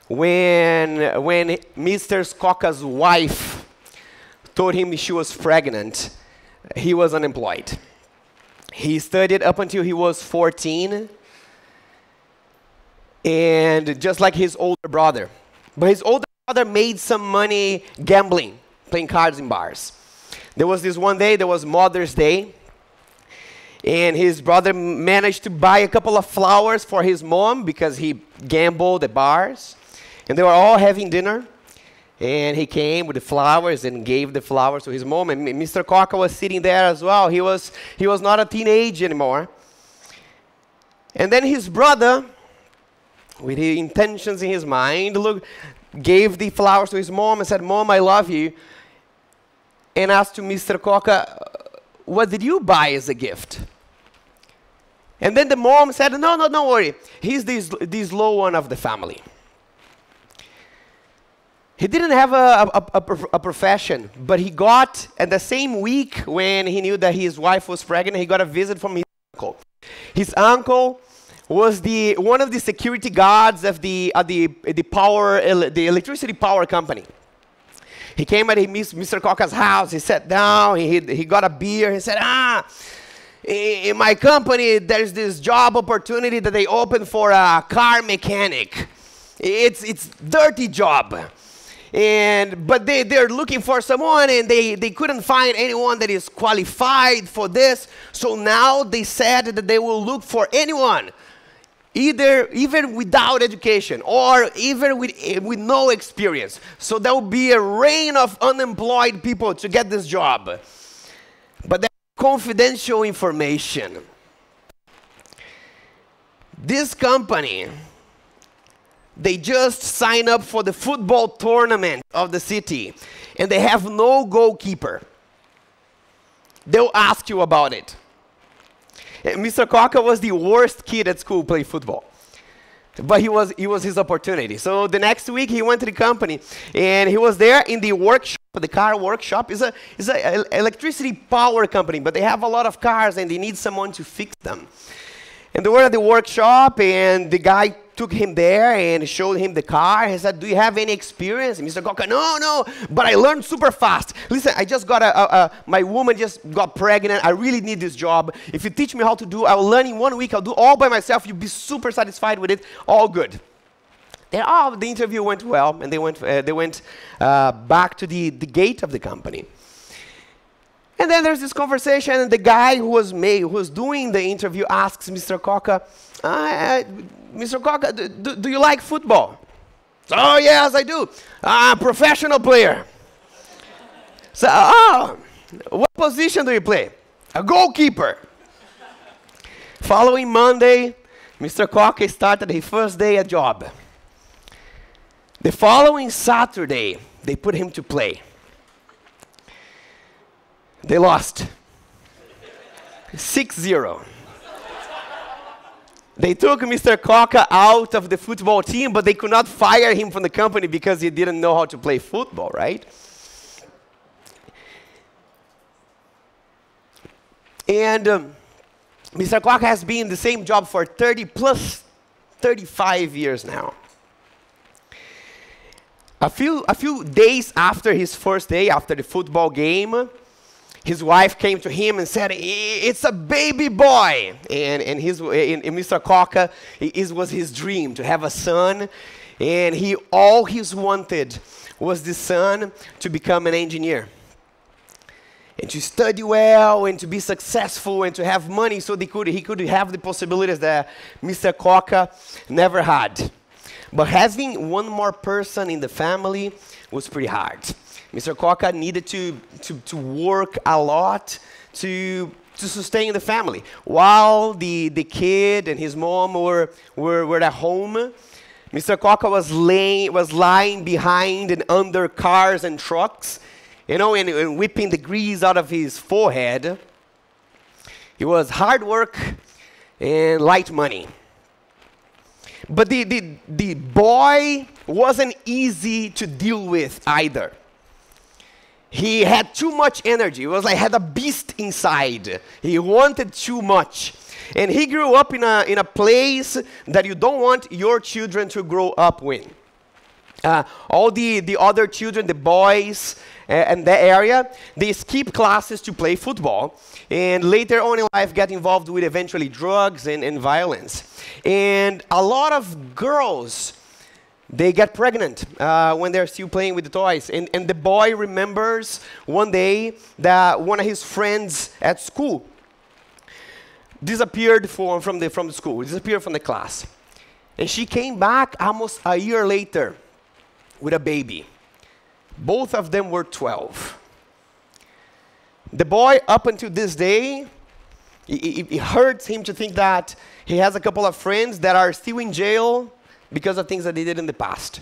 [SPEAKER 6] when Mr. Coca's wife told him she was pregnant, he was unemployed. He studied up until he was 14, and just like his older brother. But his older brother made some money gambling, playing cards in bars. There was this one day, there was Mother's Day, and his brother managed to buy a couple of flowers for his mom because he gambled at bars. And they were all having dinner, and he came with the flowers and gave the flowers to his mom. And Mr. Coca was sitting there as well. He was not a teenager anymore. And then his brother, with his intentions in his mind, gave the flowers to his mom and said, "Mom, I love you." And asked to Mr. Coca, "What did you buy as a gift?" And then the mom said, No, don't worry. He's this low one of the family. He didn't have a profession, but he got, at the same week when he knew that his wife was pregnant, he got a visit from his uncle. His uncle was one of the security guards of the electricity power company. He came at Mr. Coca's house. He sat down. He got a beer. He said, in my company, there's this job opportunity that they opened for a car mechanic. It's dirty job. But they're looking for someone, and they couldn't find anyone that is qualified for this. So now they said that they will look for anyone, even without education or even with no experience. So there will be a rain of unemployed people to get this job. But that's confidential information. This company, they just sign up for the football tournament of the city, and they have no goalkeeper. They'll ask you about it. And Mr. Coca was the worst kid at school playing football, but it was his opportunity. So the next week he went to the company, and he was there in the workshop the car workshop is a electricity power company, but they have a lot of cars and they need someone to fix them. And they were at the workshop, and the guy took him there and showed him the car. He said, "Do you have any experience?" And Mr. Coca, no, but I learned super fast. Listen, I just got my woman just got pregnant. I really need this job. If you teach me how to do, I will learn in 1 week. I'll do all by myself. You'll be super satisfied with it. All good. Then, the interview went well, and they went back to the gate of the company. And then there's this conversation, and the guy who was doing the interview asks Mr. Coca, Mr. Coca, do you like football? "Oh, yes, I do. Professional player." So, what position do you play? "A goalkeeper." Following Monday, Mr. Coca started his first day at job. The following Saturday, they put him to play. They lost 6-0. They took Mr. Coca out of the football team, but they could not fire him from the company because he didn't know how to play football, right? And Mr. Coca has been in the same job for 35 years now. A few days after his first day, after the football game, his wife came to him and said, "It's a baby boy." And Mr. Coca, it was his dream to have a son. And all he wanted was this son to become an engineer. And to study well, and to be successful, and to have money so he could have the possibilities that Mr. Coca never had. But having one more person in the family was pretty hard. Mr. Coca needed to work a lot to sustain the family. While the kid and his mom were at home, Mr. Coca was lying behind and under cars and trucks, and whipping the grease out of his forehead. It was hard work and light money. But the boy wasn't easy to deal with either. He had too much energy. It was like had a beast inside. He wanted too much. And he grew up in a place that you don't want your children to grow up with. All the other children, the boys in that area, they skip classes to play football. And later on in life get involved with eventually drugs and violence. And a lot of girls, they get pregnant when they're still playing with the toys. And the boy remembers one day that one of his friends at school disappeared from the school, disappeared from the class. And she came back almost a year later with a baby. Both of them were 12. The boy, up until this day, it hurts him to think that he has a couple of friends that are still in jail because of things that they did in the past.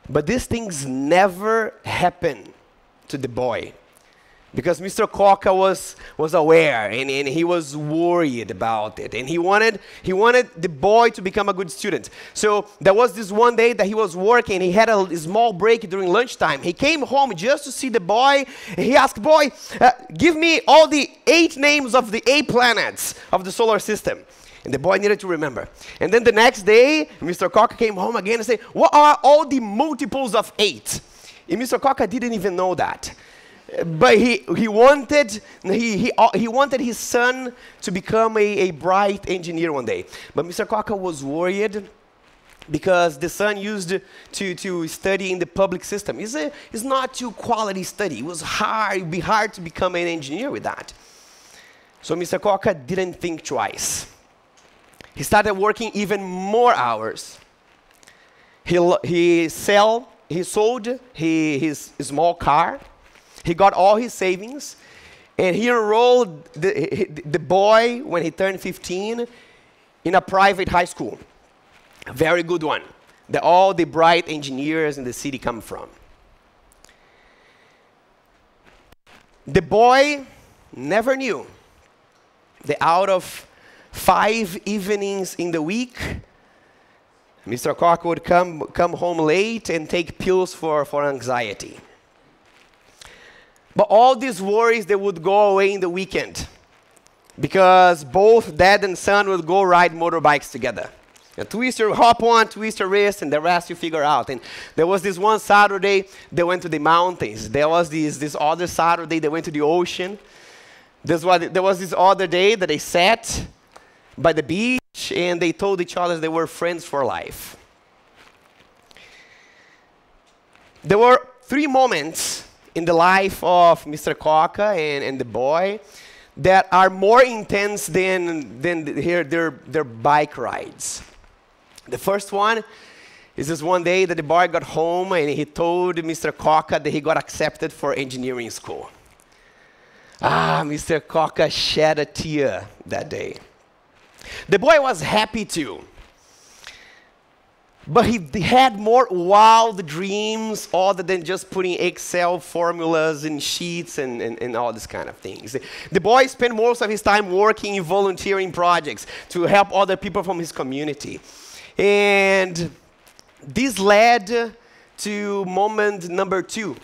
[SPEAKER 6] But these things never happened to the boy. Because Mr. Coca was aware, and he was worried about it. And he wanted the boy to become a good student. So there was this one day that he was working. He had a small break during lunchtime. He came home just to see the boy. And he asked, "Boy, give me all the 8 names of the 8 planets of the solar system." And the boy needed to remember. And then the next day, Mr. Coca came home again and said, "What are all the multiples of 8? And Mr. Coca didn't even know that. But he wanted his son to become a bright engineer one day. But Mr. Coca was worried because the son used to study in the public system. It's not too quality study. It was hard. It would be hard to become an engineer with that. So Mr. Coca didn't think twice. He started working even more hours. He sold his small car. He got all his savings, and he enrolled the boy when he turned 15 in a private high school, a very good one, that all the bright engineers in the city come from. The boy never knew that out of 5 evenings in the week, Mr. Coca would come home late and take pills for anxiety. But all these worries, they would go away in the weekend because both dad and son would go ride motorbikes together. You twist your hop on, twist your wrist, and the rest you figure out. And there was this one Saturday, they went to the mountains. There was this other Saturday, they went to the ocean. There was this other day that they sat by the beach, and they told each other they were friends for life. There were 3 moments in the life of Mr. Coca and the boy that are more intense than their bike rides. The first one is this one day that the boy got home and he told Mr. Coca that he got accepted for engineering school. Mr. Coca shed a tear that day. The boy was happy too. But he had more wild dreams other than just putting Excel formulas in sheets and all this kind of things. The boy spent most of his time working in volunteering projects to help other people from his community. And this led to moment number 2.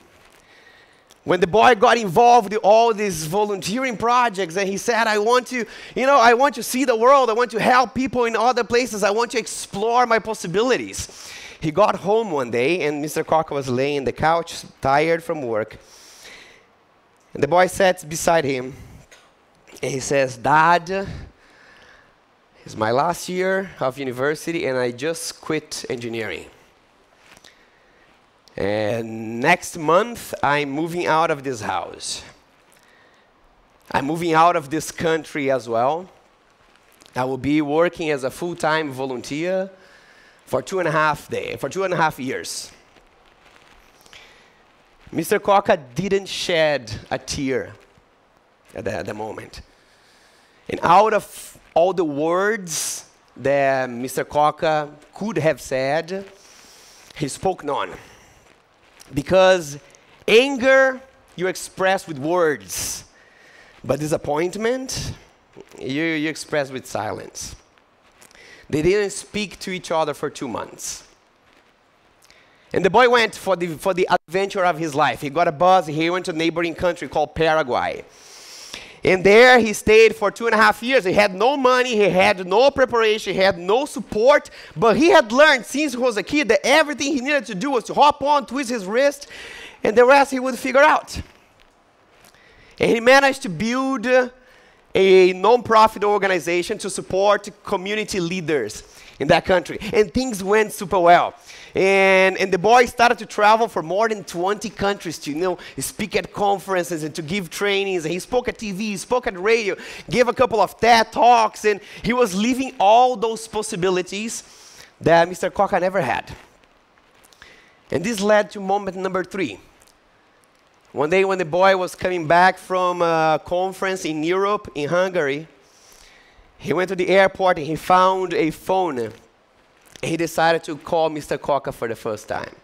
[SPEAKER 6] When the boy got involved in all these volunteering projects, and he said, I want to see the world. I want to help people in other places. I want to explore my possibilities. He got home one day, and Mr. Coca was laying on the couch, tired from work. And the boy sat beside him, and he says, Dad, it's my last year of university, and I just quit engineering. And next month, I'm moving out of this house. I'm moving out of this country as well. I will be working as a full-time volunteer for 2.5 years. Mr. Coca didn't shed a tear at the moment. And out of all the words that Mr. Coca could have said, he spoke none. Because anger, you express with words. But disappointment, you express with silence. They didn't speak to each other for 2 months. And the boy went for the adventure of his life. He got a bus, he went to a neighboring country called Paraguay. And there he stayed for 2.5 years. He had no money, he had no preparation, he had no support, but he had learned since he was a kid that everything he needed to do was to hop on, twist his wrist, and the rest he would figure out. And he managed to build a non-profit organization to support community leaders in that country. And things went super well. And the boy started to travel for more than 20 countries to speak at conferences and to give trainings. And he spoke at TV, he spoke at radio, gave a couple of TED Talks, and he was living all those possibilities that Mr. Coca never had. And this led to moment number 3. One day when the boy was coming back from a conference in Europe, in Hungary, he went to the airport and he found a phone. He decided to call Mr. Coca for the first time.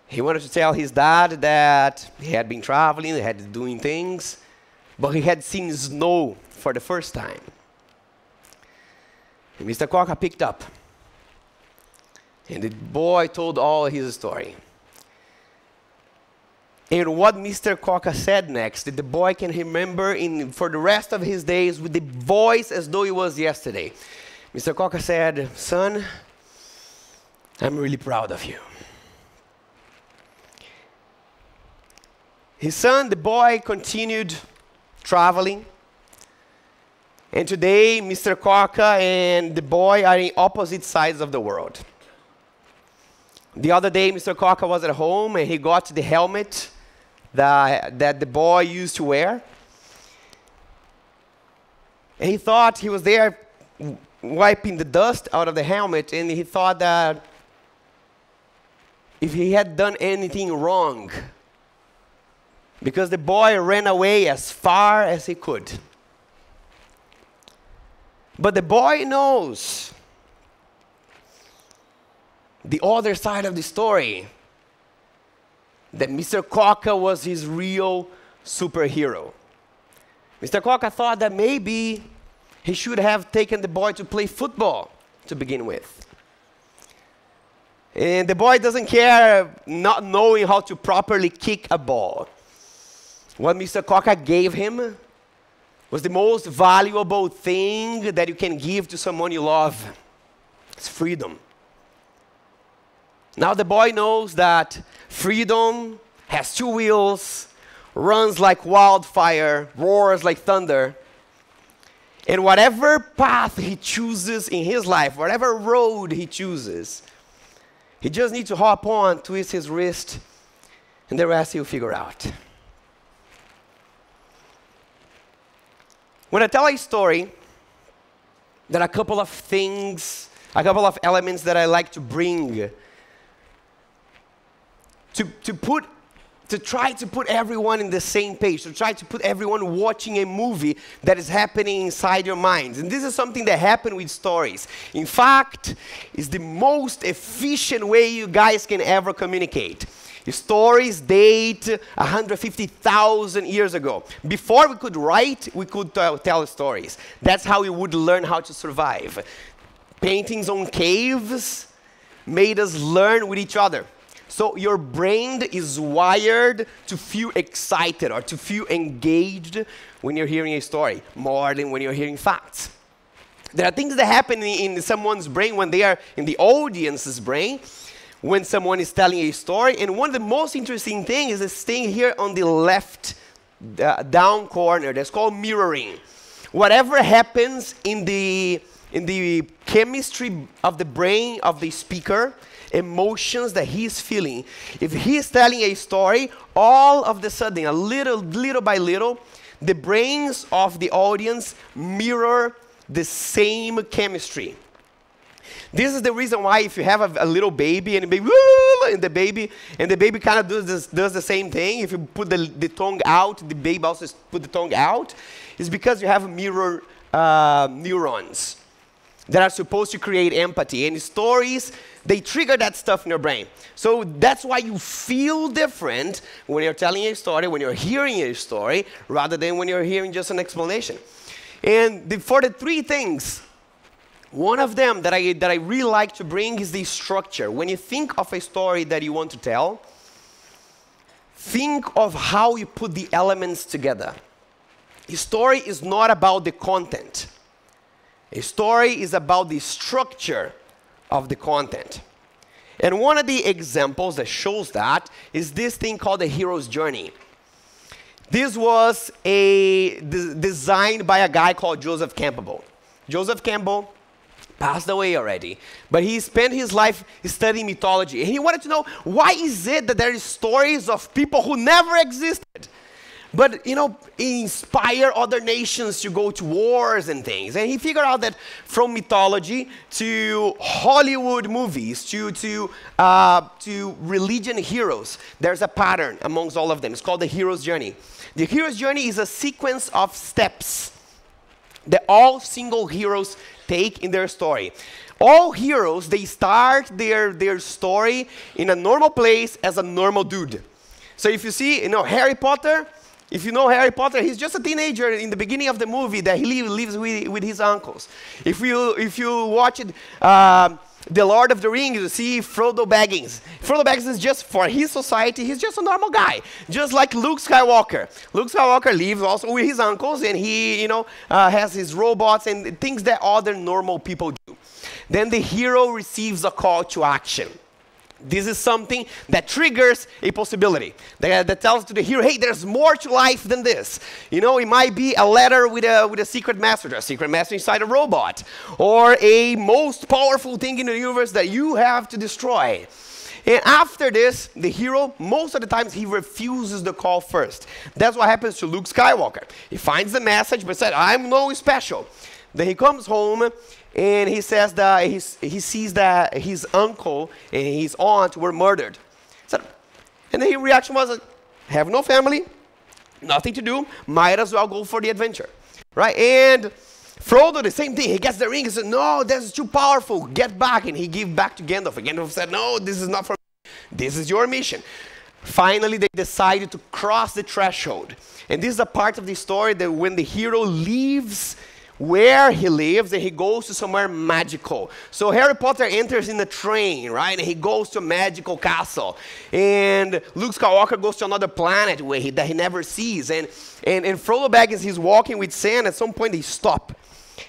[SPEAKER 6] He wanted to tell his dad that he had been traveling, he had been doing things, but he had seen snow for the first time. And Mr. Coca picked up. And the boy told all his story. And what Mr. Coca said next, that the boy can remember for the rest of his days with the voice as though it was yesterday. Mr. Coca said, son, I'm really proud of you. His son, the boy, continued traveling. And today, Mr. Coca and the boy are in opposite sides of the world. The other day, Mr. Coca was at home and he got the helmet that the boy used to wear. And he thought he was there wiping the dust out of the helmet, and he thought that if he had done anything wrong, because the boy ran away as far as he could. But the boy knows the other side of the story, that Mr. Coca was his real superhero. Mr. Coca thought that maybe he should have taken the boy to play football to begin with. And the boy doesn't care not knowing how to properly kick a ball. What Mr. Coca gave him was the most valuable thing that you can give to someone you love. It's freedom. Now the boy knows that freedom has two wheels, runs like wildfire, roars like thunder. And whatever path he chooses in his life, whatever road he chooses, he just needs to hop on, twist his wrist, and the rest he'll figure out. When I tell a story, there are a couple of things, a couple of elements that I like to bring to try to put everyone in the same page, to try to put everyone watching a movie that is happening inside your minds. And this is something that happens with stories. In fact, it's the most efficient way you guys can ever communicate. Stories date 150,000 years ago. Before we could write, we could tell stories. That's how we would learn how to survive. Paintings on caves made us learn with each other. So your brain is wired to feel excited or to feel engaged when you're hearing a story, more than when you're hearing facts. There are things that happen in someone's brain when they are in the audience's brain, when someone is telling a story. And one of the most interesting things is this thing here on the left down corner that's called mirroring. Whatever happens in the chemistry of the brain of the speaker, emotions that he's feeling, if he's telling a story, all of the sudden, little by little, the brains of the audience mirror the same chemistry. This is the reason why if you have a little baby and the baby kind of does the same thing. If you put the tongue out, the baby also put the tongue out. It's because you have mirror neurons that are supposed to create empathy. And stories, they trigger that stuff in your brain. So that's why you feel different when you're telling a story, when you're hearing a story, rather than when you're hearing just an explanation. And for the three things, one of them that I really like to bring is the structure. When you think of a story that you want to tell, think of how you put the elements together. A story is not about the content. A story is about the structure of the content. And one of the examples that shows that is this thing called the hero's journey. This was designed by a guy called Joseph Campbell. Joseph Campbell passed away already, but he spent his life studying mythology. And he wanted to know, why is it that there are stories of people who never existed, but, inspire other nations to go to wars and things? And he figured out that from mythology to Hollywood movies to religion heroes, there's a pattern amongst all of them. It's called the hero's journey. The hero's journey is a sequence of steps that all single heroes take in their story. All heroes, they start their story in a normal place as a normal dude. So if you see, Harry Potter, if you know Harry Potter, he's just a teenager in the beginning of the movie that he lives with his uncles. If you watch it, The Lord of the Rings, you see Frodo Baggins. Frodo Baggins is just, for his society, he's just a normal guy. Just like Luke Skywalker. Luke Skywalker lives also with his uncles, and he, has his robots and things that other normal people do. Then the hero receives a call to action. This is something that triggers a possibility, that tells to the hero, hey, there's more to life than this. It might be a letter with a secret message inside a robot, or a most powerful thing in the universe that you have to destroy. And after this, the hero, most of the times, he refuses the call first. That's what happens to Luke Skywalker. He finds the message, but said, I'm no special. Then he comes home, and he says that he sees that his uncle and his aunt were murdered. And the reaction was, have no family, nothing to do, might as well go for the adventure. Right? And Frodo, the same thing. He gets the ring and says, no, this is too powerful. Get back. And he gave back to Gandalf. And Gandalf said, no, this is not for me. This is your mission. Finally, they decided to cross the threshold. And this is a part of the story that when the hero leaves where he lives, and he goes to somewhere magical. So Harry Potter enters in a train, right? And he goes to a magical castle. And Luke Skywalker goes to another planet that he never sees. And Frodo Baggins, he's walking with Sam. At some point, they stop.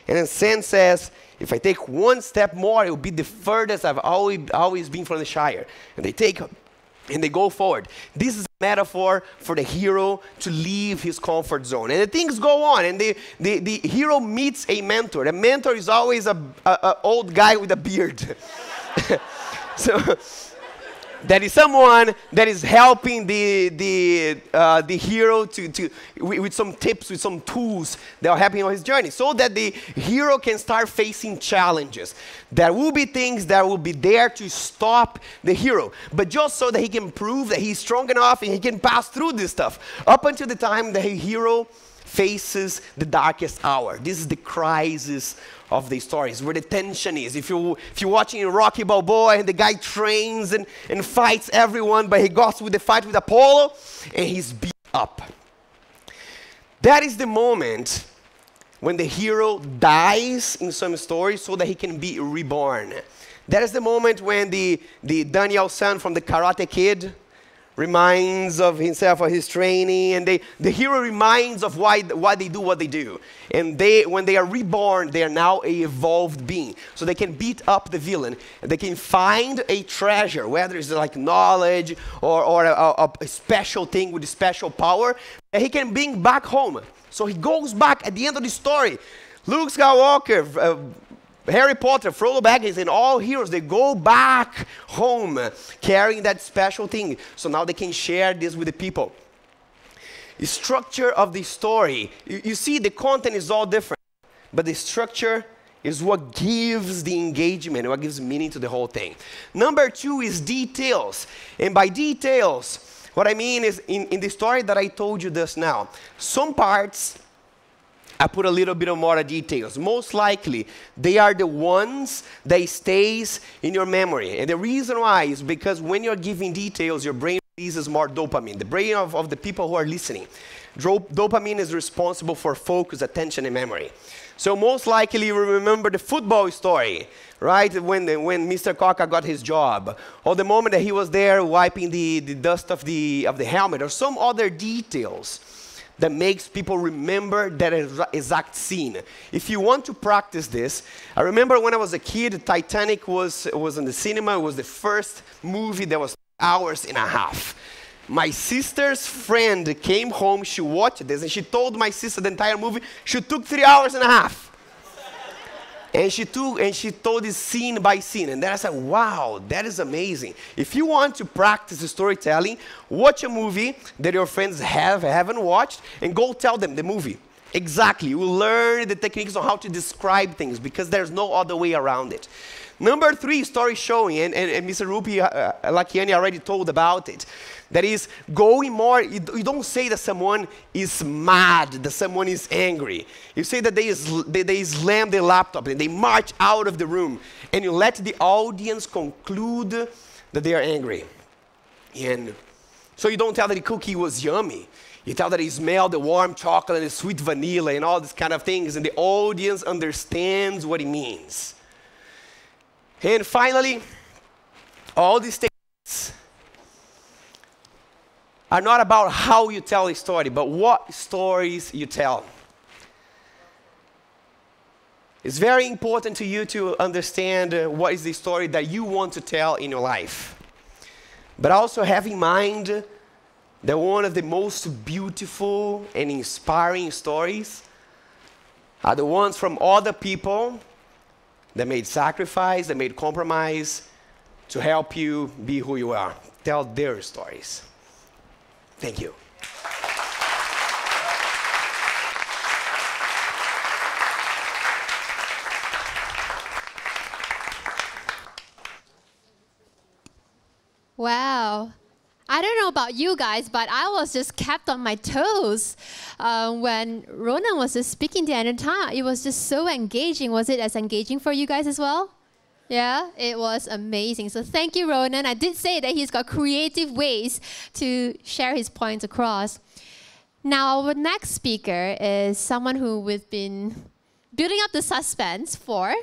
[SPEAKER 6] And then Sam says, if I take one step more, it will be the furthest I've always been from the Shire. And they take and they go forward. This is a metaphor for the hero to leave his comfort zone. And the things go on, and the hero meets a mentor. The mentor is always an old guy with a beard. So that is someone that is helping the hero with some tips, with some tools that are helping on his journey, so that the hero can start facing challenges. There will be things that will be there to stop the hero, but just so that he can prove that he's strong enough and he can pass through this stuff, up until the time the hero faces the darkest hour. This is the crisis of the stories, where the tension is. If you're watching Rocky Balboa and the guy trains and fights everyone, but he goes with the fight with Apollo and he's beat up. That is the moment when the hero dies in some stories so that he can be reborn. That is the moment when the Daniel son from the Karate Kid reminds of himself of his training, and the hero reminds of why they do what they do. And when they are reborn, they are now a evolved being. So they can beat up the villain, and they can find a treasure, whether it's like knowledge or a special thing with a special power, that he can bring back home. So he goes back at the end of the story. Luke Skywalker, Harry Potter, Frodo Baggins, and all heroes, they go back home carrying that special thing. So now they can share this with the people. The structure of the story, you see the content is all different, but the structure is what gives the engagement, what gives meaning to the whole thing. Number 2 is details. And by details, what I mean is in the story that I told you just now, some parts I put a little bit of more details. Most likely, they are the ones that stays in your memory. And the reason why is because when you're giving details, your brain releases more dopamine. The brain of the people who are listening. Dopamine is responsible for focus, attention, and memory. So most likely you remember the football story, right? When Mr. Coca got his job. Or the moment that he was there wiping the dust of the helmet. Or some other details that makes people remember that exact scene. If you want to practice this, I remember when I was a kid, Titanic was in the cinema. It was the first movie that was 2.5 hours. My sister's friend came home, she watched this, and she told my sister the entire movie, she took 3.5 hours. And she told this scene by scene. And then I said, wow, that is amazing. If you want to practice storytelling, watch a movie that your friends haven't watched and go tell them the movie. Exactly. You will learn the techniques on how to describe things because there's no other way around it. Number 3, story showing, and Mr. Rupi Lakiani already told about it. That is going more, you don't say that someone is mad, that someone is angry. You say that they slam their laptop and they march out of the room. And you let the audience conclude that they are angry. And so you don't tell that the cookie was yummy. You tell that it smelled the warm chocolate and the sweet vanilla and all these kind of things. And the audience understands what it means. And finally, all these things are not about how you tell a story, but what stories you tell. It's very important to you to understand what is the story that you want to tell in your life. But also have in mind that one of the most beautiful and inspiring stories are the ones from other people that made sacrifice, that made compromise to help you be who you are. Tell their stories. Thank you.
[SPEAKER 2] Wow. I don't know about you guys, but I was just kept on my toes when Ronan was just speaking the entire time. It was just so engaging. Was it as engaging for you guys as well? Yeah, it was amazing. So thank you, Ronan. I did say that he's got creative ways to share his points across. Now, our next speaker is someone who we've been building up the suspense for,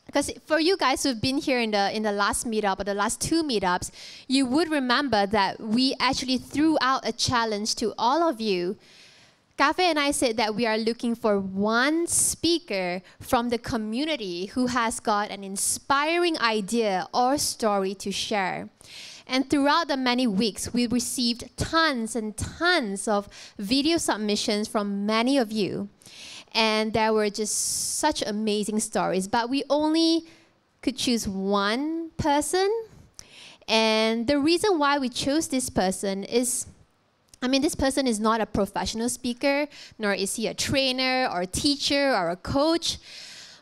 [SPEAKER 2] because for you guys who've been here in the last meetup or the last 2 meetups, you would remember that we actually threw out a challenge to all of you. Cafe and I said that we are looking for one speaker from the community who has got an inspiring idea or story to share. And throughout the many weeks, we received tons and tons of video submissions from many of you. And there were just such amazing stories, but we only could choose one person. And the reason why we chose this person is, this person is not a professional speaker, nor is he a trainer or a teacher or a coach.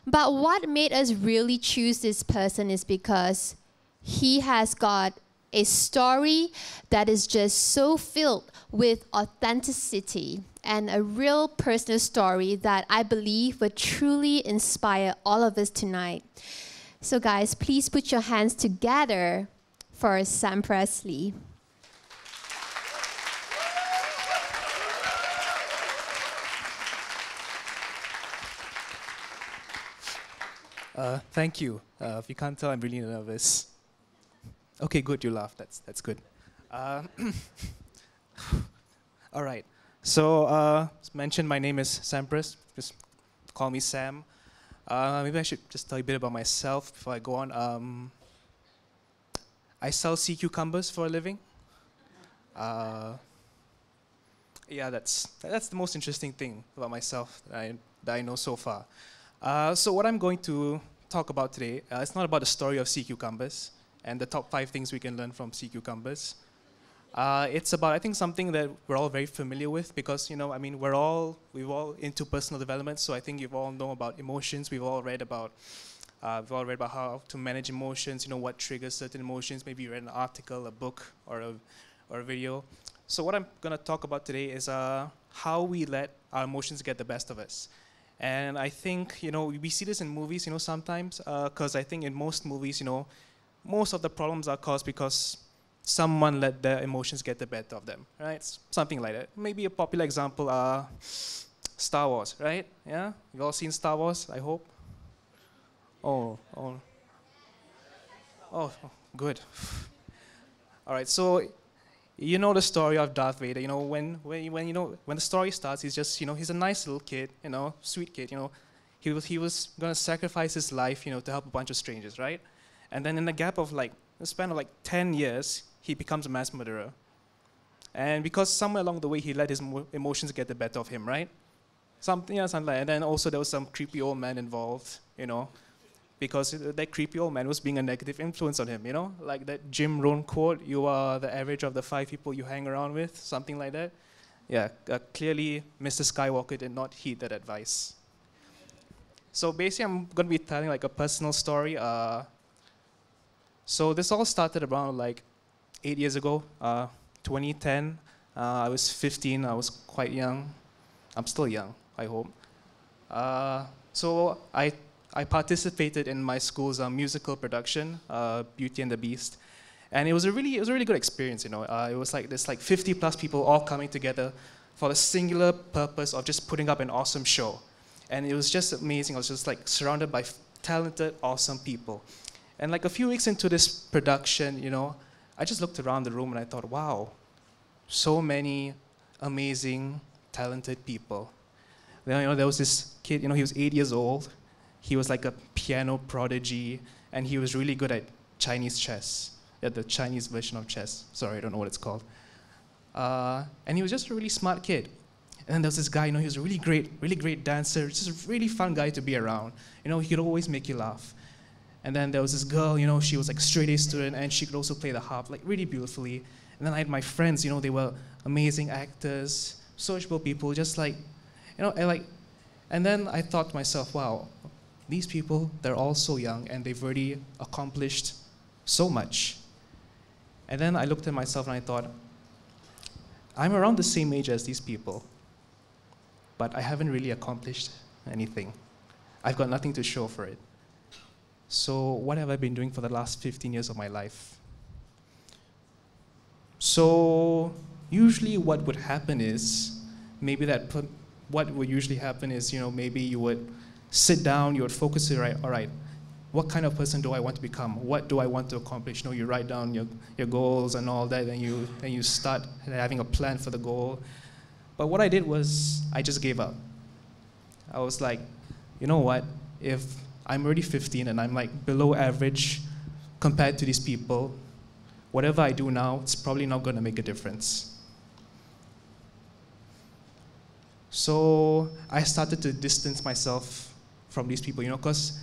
[SPEAKER 2] But what made us really choose this person is because he has got a story that is just so filled with authenticity and a real personal story that I believe will truly inspire all of us tonight. So guys, please put your hands together for Sam Presley.
[SPEAKER 7] Thank you. If you can't tell, I'm really nervous. Okay, good, you laughed. That's good. All right. So, as mentioned, my name is Sam Pres. Just call me Sam. Maybe I should just tell you a bit about myself before I go on. I sell sea cucumbers for a living. Yeah, that's the most interesting thing about myself that I know so far. So what I'm going to talk about today, it's not about the story of sea cucumbers and the top 5 things we can learn from sea cucumbers. It's about, I think, something that we're all very familiar with because, we're all into personal development, so I think you all know about emotions. We've all read about how to manage emotions, what triggers certain emotions. Maybe you read an article, a book, or a video. So what I'm going to talk about today is how we let our emotions get the best of us. And I think, we see this in movies, sometimes, because I think in most movies, most of the problems are caused because someone let their emotions get the better of them, right? Something like that. Maybe a popular example, Star Wars, right? Yeah? You've all seen Star Wars, I hope? Oh, good. All right, so you know the story of Darth Vader. When the story starts, he's just, he's a nice little kid, sweet kid. He was gonna sacrifice his life, to help a bunch of strangers, right? And then in the gap of the span of 10 years, he becomes a mass murderer. And because somewhere along the way he let his emotions get the better of him, right? Something like that. And then also there was some creepy old man involved, because that creepy old man was being a negative influence on him, like that Jim Rohn quote, you are the average of the 5 people you hang around with, something like that. Yeah, clearly Mr. Skywalker did not heed that advice. So basically I'm going to be telling a personal story. So this all started around 8 years ago, 2010. I was 15, I was quite young. I'm still young, I hope. So I participated in my school's musical production, Beauty and the Beast, and it was a really good experience. It was this 50 plus people all coming together for the singular purpose of just putting up an awesome show, and it was just amazing. I was just surrounded by talented, awesome people, and a few weeks into this production, I just looked around the room and I thought, wow, so many amazing, talented people. Then there was this kid. He was 8 years old. He was a piano prodigy, and he was really good at Chinese chess, the Chinese version of chess. Sorry, I don't know what it's called. And he was just a really smart kid. And then there was this guy, he was a really great dancer, just a really fun guy to be around. He could always make you laugh. And then there was this girl, she was straight A student, and she could also play the harp, really beautifully. And then I had my friends, they were amazing actors, sociable people, just and then I thought to myself, wow, these people, they're all so young and they've already accomplished so much. And then I looked at myself and I thought, I'm around the same age as these people, but I haven't really accomplished anything. I've got nothing to show for it. So what have I been doing for the last 15 years of my life? So usually what would happen is, maybe what would usually happen is, maybe you would sit down, you would focus, all right, what kind of person do I want to become? What do I want to accomplish? You know, you write down your goals and all that, and you start having a plan for the goal. But what I did was I just gave up. I was like, you know what? If I'm already 15 and I'm like below average compared to these people, whatever I do now, it's probably not going to make a difference. So I started to distance myself from these people, you know, because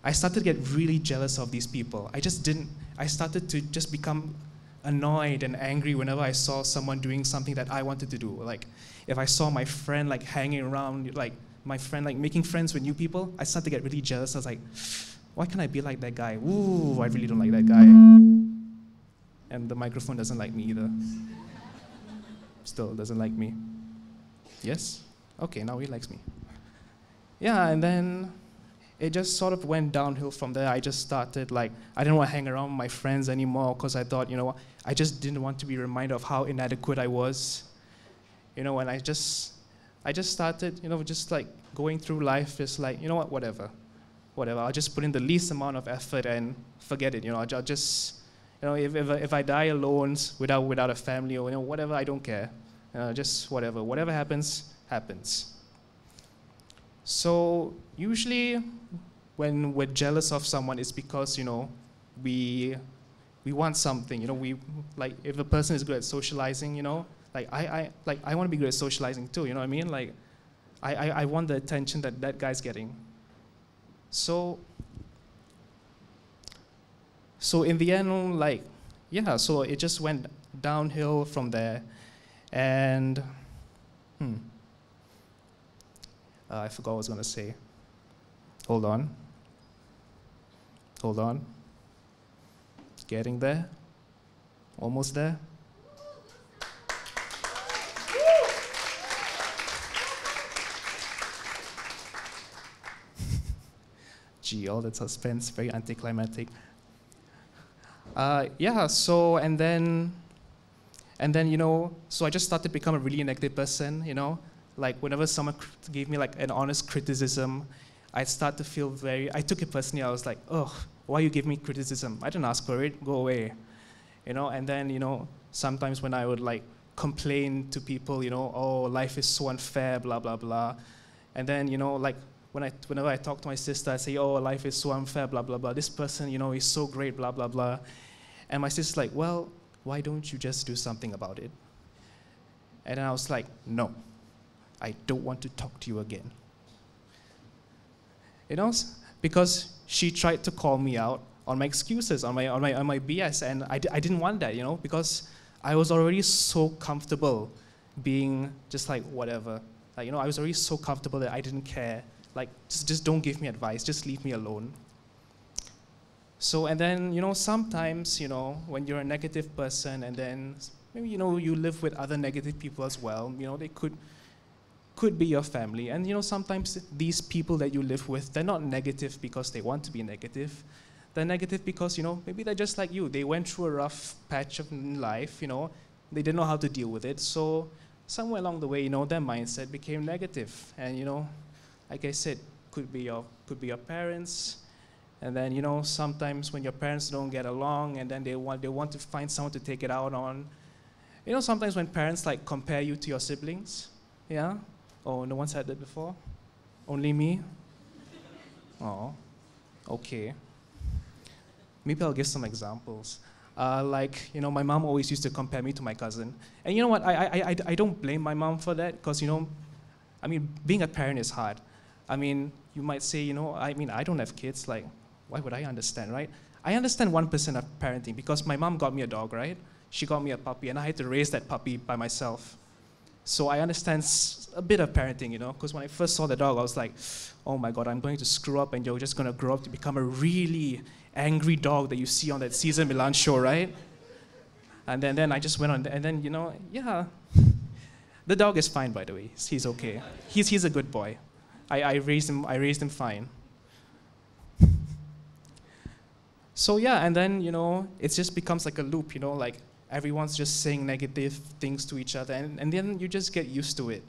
[SPEAKER 7] I started to get really jealous of these people. I started to just become annoyed and angry whenever I saw someone doing something that I wanted to do. Like, if I saw my friend like hanging around, like my friend like making friends with new people, I started to get really jealous. I was like, why can't I be like that guy? Ooh, I really don't like that guy. And the microphone doesn't like me either. Still doesn't like me. Yes? Okay, now he likes me. Yeah, and then it just sort of went downhill from there. I just started like, I didn't want to hang around with my friends anymore because I thought, you know, I just didn't want to be reminded of how inadequate I was. You know, and I just started, you know, just like going through life just like, you know what, whatever. I'll just put in the least amount of effort and forget it, you know. I'll just, you know, if I die alone without a family or, you know, whatever, I don't care. Just whatever. Whatever happens, happens. So usually when we're jealous of someone, it's because, you know, we want something, you know, we, like, if a person is good at socializing, you know, like, I want to be good at socializing too, you know what I mean? Like, I want the attention that guy's getting. So in the end, like, yeah, so it just went downhill from there. And, I forgot what I was going to say. Hold on. Getting there. Almost there. Gee, all that suspense, very anticlimactic. Yeah, so, and then, you know, so I just started to become a really negative person, you know. Like, whenever someone gave me, like, an honest criticism, I'd start to feel I took it personally. I was like, ugh, why you give me criticism? I didn't ask for it, go away. You know, and then, you know, sometimes when I would, like, complain to people, you know, oh, life is so unfair, blah, blah, blah. And then, you know, like, whenever I talk to my sister, I say, oh, life is so unfair, blah, blah, blah. This person, you know, is so great, blah, blah, blah. And my sister's like, well, why don't you just do something about it? And then I was like, no, I don't want to talk to you again. You know, because she tried to call me out on my excuses, on my BS, and I didn't want that, you know, because I was already so comfortable being just like whatever. Like, you know, I was already so comfortable that I didn't care. Like, just don't give me advice, just leave me alone. So, and then, you know, sometimes, you know, when you're a negative person and then maybe, you know, you live with other negative people as well, you know, they could be your family. And, you know, sometimes these people that you live with, they're not negative because they want to be negative. They're negative because, you know, maybe they're just like you. They went through a rough patch of life, you know. They didn't know how to deal with it. So somewhere along the way, you know, their mindset became negative. And, you know, like I said, could be your parents. And then, you know, sometimes when your parents don't get along and then they want to find someone to take it out on. You know, sometimes when parents, like, compare you to your siblings. Yeah? Oh, no one's had that before? Only me? Oh, okay. Maybe I'll give some examples. Like, you know, my mom always used to compare me to my cousin. And you know what, I don't blame my mom for that, because, you know, I mean, being a parent is hard. I mean, you might say, you know, I mean, I don't have kids, like, why would I understand, right? I understand 1% of parenting, because my mom got me a dog, right? She got me a puppy, and I had to raise that puppy by myself. So I understand a bit of parenting, you know, because when I first saw the dog, I was like, oh my God, I'm going to screw up, and you're just going to grow up to become a really angry dog that you see on that Cesar Millan show, right? And then I just went on, and then, you know, yeah. The dog is fine, by the way. He's okay. He's a good boy. I raised him fine. So yeah, and then, you know, it just becomes like a loop, you know, like everyone's just saying negative things to each other, and then you just get used to it.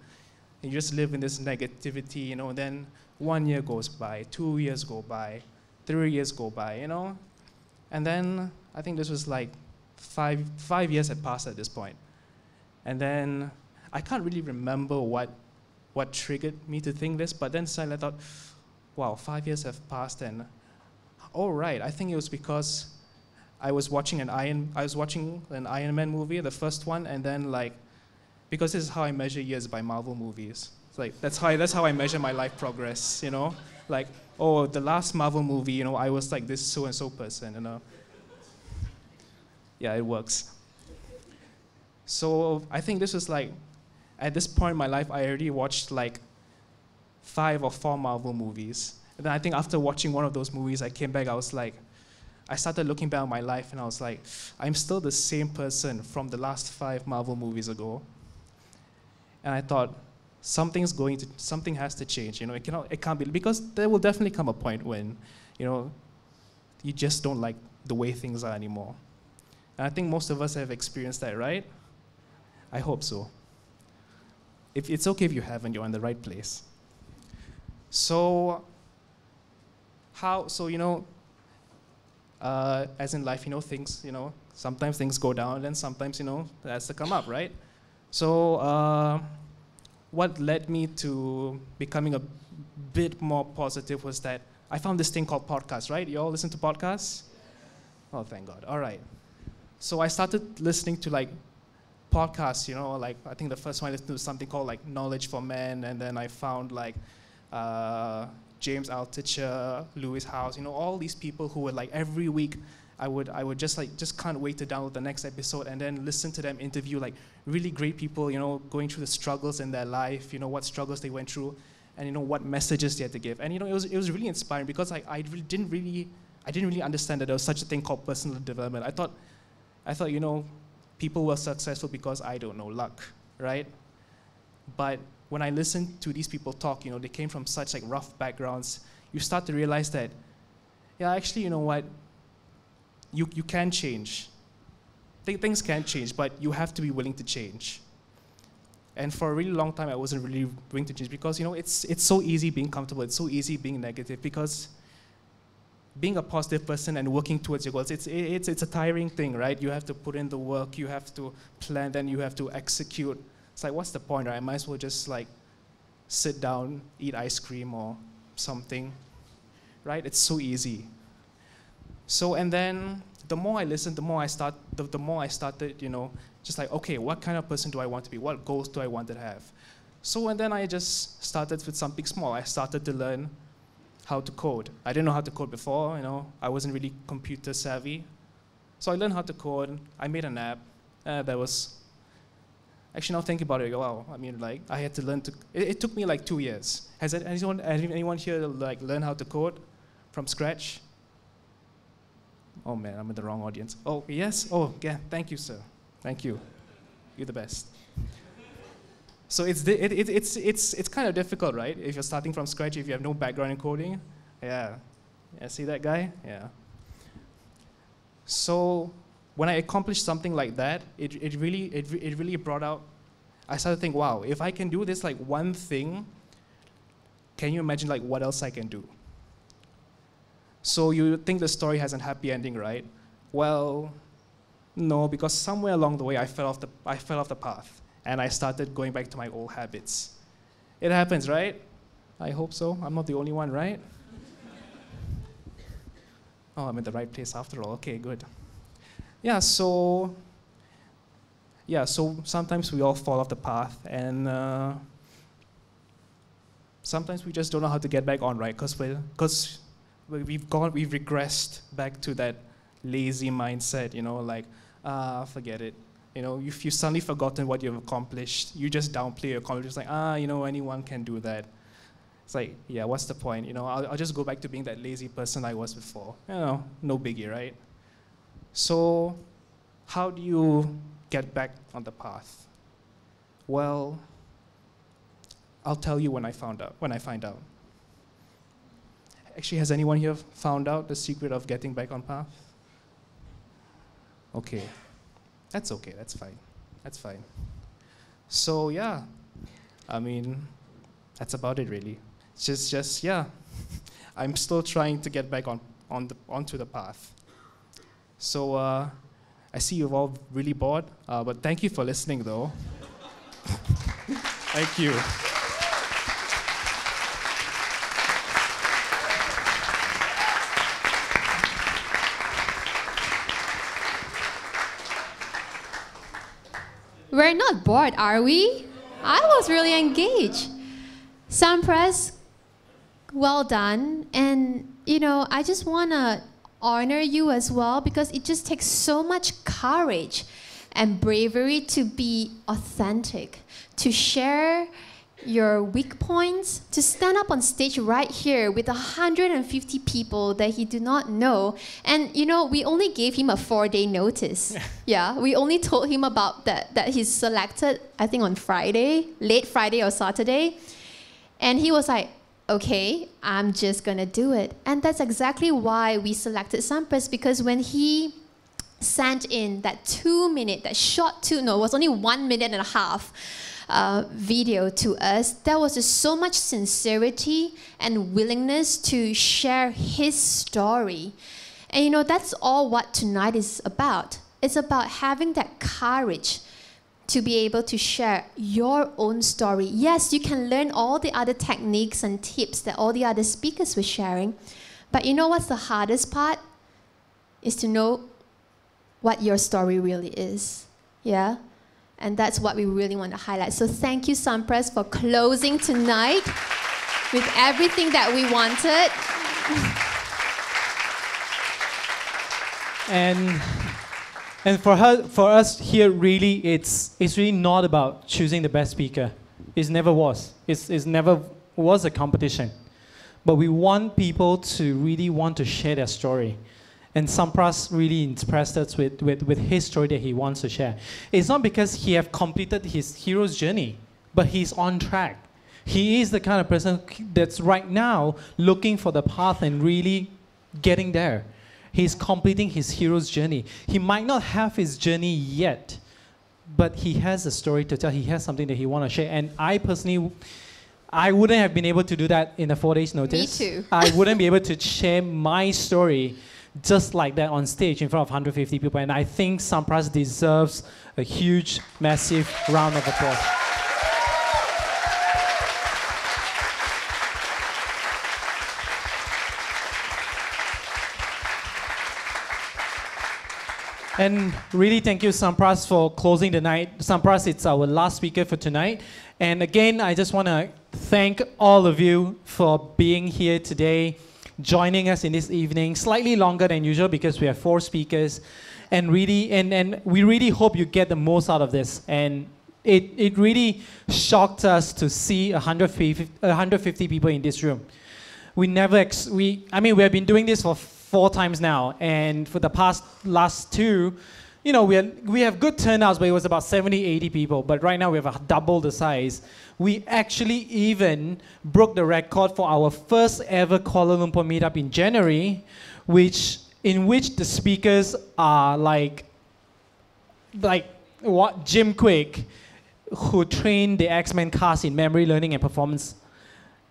[SPEAKER 7] You just live in this negativity, you know, and then 1 year goes by, 2 years go by, 3 years go by, you know? And then I think this was like five years had passed at this point. And then I can't really remember what triggered me to think this, but then suddenly I thought, wow, 5 years have passed, and oh right, I think it was because I was watching an Iron Man movie, the first one, and then like, because this is how I measure years by Marvel movies. It's like that's how I measure my life progress, you know? Like, oh, the last Marvel movie, you know, I was like this so and so person, you know. Yeah, it works. So I think this was like, at this point in my life, I already watched like 5 or 4 Marvel movies. And then I think after watching one of those movies, I came back, I started looking back on my life, and I was like, I'm still the same person from the last 5 Marvel movies ago. And I thought, something has to change, you know, it can't be, because there will definitely come a point when, you know, you just don't like the way things are anymore. And I think most of us have experienced that, right? I hope so. If it's okay if you haven't, you're in the right place. So, you know, as in life, you know, things, you know, sometimes things go down, and then sometimes, you know, it has to come up, right? So, what led me to becoming a bit more positive was that I found this thing called podcasts, right? You all listen to podcasts? Oh, thank God. All right. So I started listening to like podcasts, you know, like I think the first one I listened to was something called like Knowledge for Men, and then I found like James Altucher, Lewis House, you know, all these people who would like every week I would just can't wait to download the next episode and then listen to them interview like really great people, you know, going through the struggles in their life, you know, what struggles they went through, and you know what messages they had to give. And you know, it was really inspiring, because I didn't really understand that there was such a thing called personal development. I thought, you know, people were successful because, I don't know, luck, right? But when I listened to these people talk, you know, they came from such like rough backgrounds, you start to realize that, yeah, actually, you know what, you can change. Things can change, but you have to be willing to change. And for a really long time, I wasn't really willing to change, because, you know, it's so easy being comfortable, it's so easy being negative, because being a positive person and working towards your goals, it's a tiring thing, right? You have to put in the work, you have to plan, then you have to execute. It's like, what's the point, right? I might as well just like sit down, eat ice cream or something, right? It's so easy. So, and then the more I listened, the more I started, you know, just like, okay, what kind of person do I want to be? What goals do I want to have? So, and then I just started with something small. I started to learn how to code. I didn't know how to code before, you know. I wasn't really computer savvy. So I learned how to code. I made an app that was, actually now thinking about it, I go, wow, I mean, like, I had to learn to, it took me like 2 years. Has anyone here like learn how to code from scratch? Oh man, I'm in the wrong audience. Oh, yes? Oh, yeah, thank you, sir. Thank you. You're the best. So it's kind of difficult, right? If you're starting from scratch, if you have no background in coding. Yeah. See that guy? Yeah. So when I accomplished something like that, it really brought out, I started to think, wow, if I can do this like one thing, can you imagine like what else I can do? So you think the story has a happy ending, right? Well, no, because somewhere along the way I fell off the path, and I started going back to my old habits. It happens, right? I hope so. I'm not the only one, right? Oh, I'm in the right place after all. Okay, good. Yeah, so sometimes we all fall off the path, and sometimes we just don't know how to get back on, right? Because we've regressed back to that lazy mindset, you know, like, forget it. You know, if you've suddenly forgotten what you've accomplished, you just downplay your accomplishments, like, you know, anyone can do that. It's like, yeah, what's the point? You know, I'll just go back to being that lazy person I was before. You know, no biggie, right? So, how do you get back on the path? Well, I'll tell you when I find out. Actually, has anyone here found out the secret of getting back on path? Okay. That's okay, that's fine. So yeah, I mean, that's about it really. just yeah, I'm still trying to get back onto the path. So I see you've all really bored, but thank you for listening though. Thank you.
[SPEAKER 2] We're not bored, are we? I was really engaged. Sampras, well done. And, you know, I just want to honor you as well because it just takes so much courage and bravery to be authentic, to share your weak points, to stand up on stage right here with 150 people that he do not know. And you know, we only gave him a 4-day notice. Yeah, we only told him about that he's selected, I think on Friday, late Friday or Saturday. And he was like, okay, I'm just gonna do it. And that's exactly why we selected Sampras, because when he sent in that 2-minute, that short it was only 1.5 minutes, video to us, there was just so much sincerity and willingness to share his story. And you know, that's all what tonight is about. It's about having that courage to be able to share your own story. Yes, you can learn all the other techniques and tips that all the other speakers were sharing, but you know what's the hardest part? Is to know what your story really is. Yeah? And that's what we really want to highlight. So thank you, Sampras, for closing tonight with everything that we wanted.
[SPEAKER 3] And for us here, really, it's really not about choosing the best speaker. It never was. It never was a competition. But we want people to really want to share their story. And Sampras really impressed us with his story that he wants to share. It's not because he have completed his hero's journey, but he's on track. He is the kind of person that's right now looking for the path and really getting there. He's completing his hero's journey. He might not have his journey yet, but he has a story to tell. He has something that he wants to share. And I personally, I wouldn't have been able to do that in a 4 days notice.
[SPEAKER 2] Me too.
[SPEAKER 3] I wouldn't be able to share my story just like that on stage in front of 150 people. And I think Sampras deserves a huge, massive round of applause. And really thank you, Sampras, for closing the night. Sampras, it's our last speaker for tonight. And again, I just want to thank all of you for being here today, joining us in this evening, slightly longer than usual because we have 4 speakers. And really, and we really hope you get the most out of this. And it really shocked us to see 150 people in this room. We have been doing this for 4 times now, and for the last 2, you know, we have good turnouts, but it was about 70, 80 people. But right now we have double the size. We actually even broke the record for our first ever Kuala Lumpur meetup in January, in which the speakers are like Jim Quick, who trained the X-Men cast in memory learning and performance.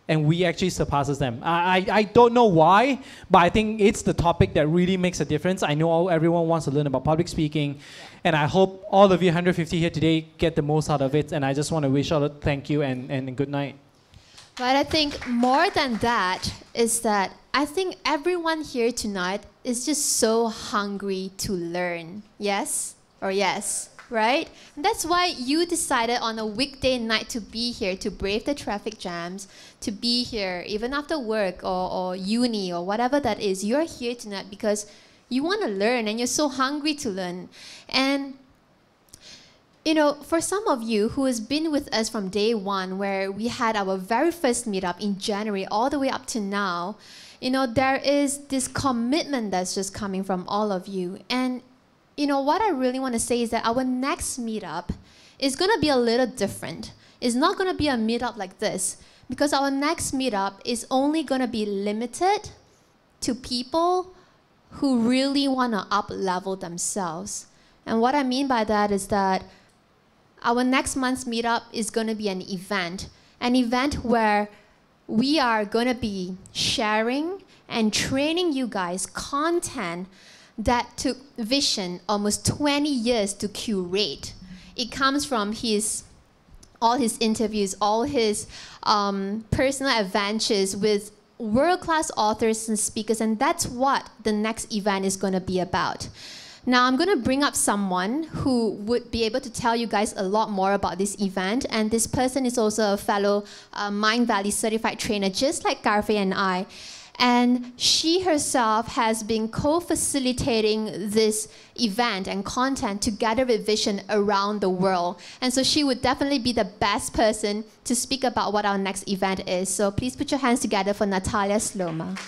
[SPEAKER 3] And we actually surpasses them. I don't know why, but I think it's the topic that really makes a difference. I know everyone wants to learn about public speaking, and I hope all of you 150 here today get the most out of it. And I just want to wish all a thank you and good night.
[SPEAKER 2] But I think more than that is that I think everyone here tonight is just so hungry to learn. Yes? Or yes? Right? And that's why you decided on a weekday night to be here, to brave the traffic jams, to be here even after work or uni or whatever that is. You're here tonight because you want to learn and you're so hungry to learn. And you know, for some of you who has been with us from day one, where we had our very first meetup in January all the way up to now, you know, there is this commitment that's just coming from all of you. And you know, what I really want to say is that our next meetup is going to be a little different. It's not going to be a meetup like this, because our next meetup is only going to be limited to people who really want to up-level themselves. And what I mean by that is that our next month's meetup is going to be an event where we are going to be sharing and training you guys content that took Vision almost 20 years to curate. It comes from all his interviews, all his personal adventures with world-class authors and speakers, and that's what the next event is going to be about. Now, I'm going to bring up someone who would be able to tell you guys a lot more about this event, and this person is also a fellow Mindvalley certified trainer, just like Garfe and I. And she herself has been co-facilitating this event and content together with Vision around the world. And so she would definitely be the best person to speak about what our next event is. So please put your hands together for Natalia Sloma.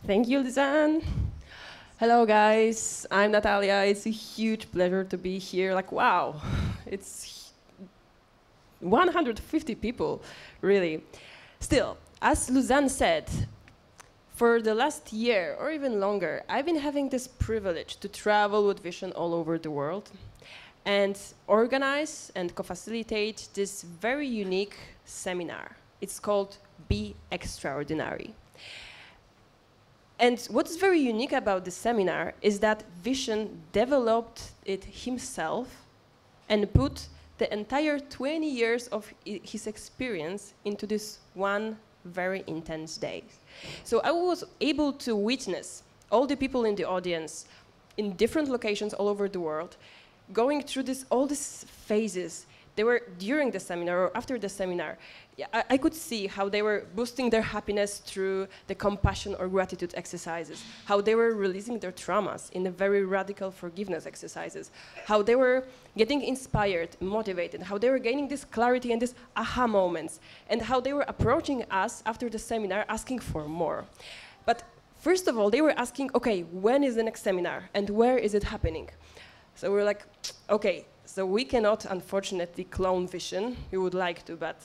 [SPEAKER 8] Thank you, Lizanne. Hello, guys. I'm Natalia. It's a huge pleasure to be here. Like, wow, it's 150 people, really. Still, as Luzanne said, for the last year or even longer, I've been having this privilege to travel with Vision all over the world and organize and co-facilitate this very unique seminar. It's called Be Extraordinary. And what's very unique about this seminar is that Vision developed it himself and put the entire 20 years of his experience into this one very intense day. So I was able to witness all the people in the audience in different locations all over the world going through all these phases. They were during the seminar or after the seminar. I could see how they were boosting their happiness through the compassion or gratitude exercises, how they were releasing their traumas in the very radical forgiveness exercises, how they were getting inspired, motivated, how they were gaining this clarity and this aha moments, and how they were approaching us after the seminar asking for more. But first of all, they were asking, okay, when is the next seminar and where is it happening? So we're like, okay, so we cannot, unfortunately, clone Vision. We would like to, but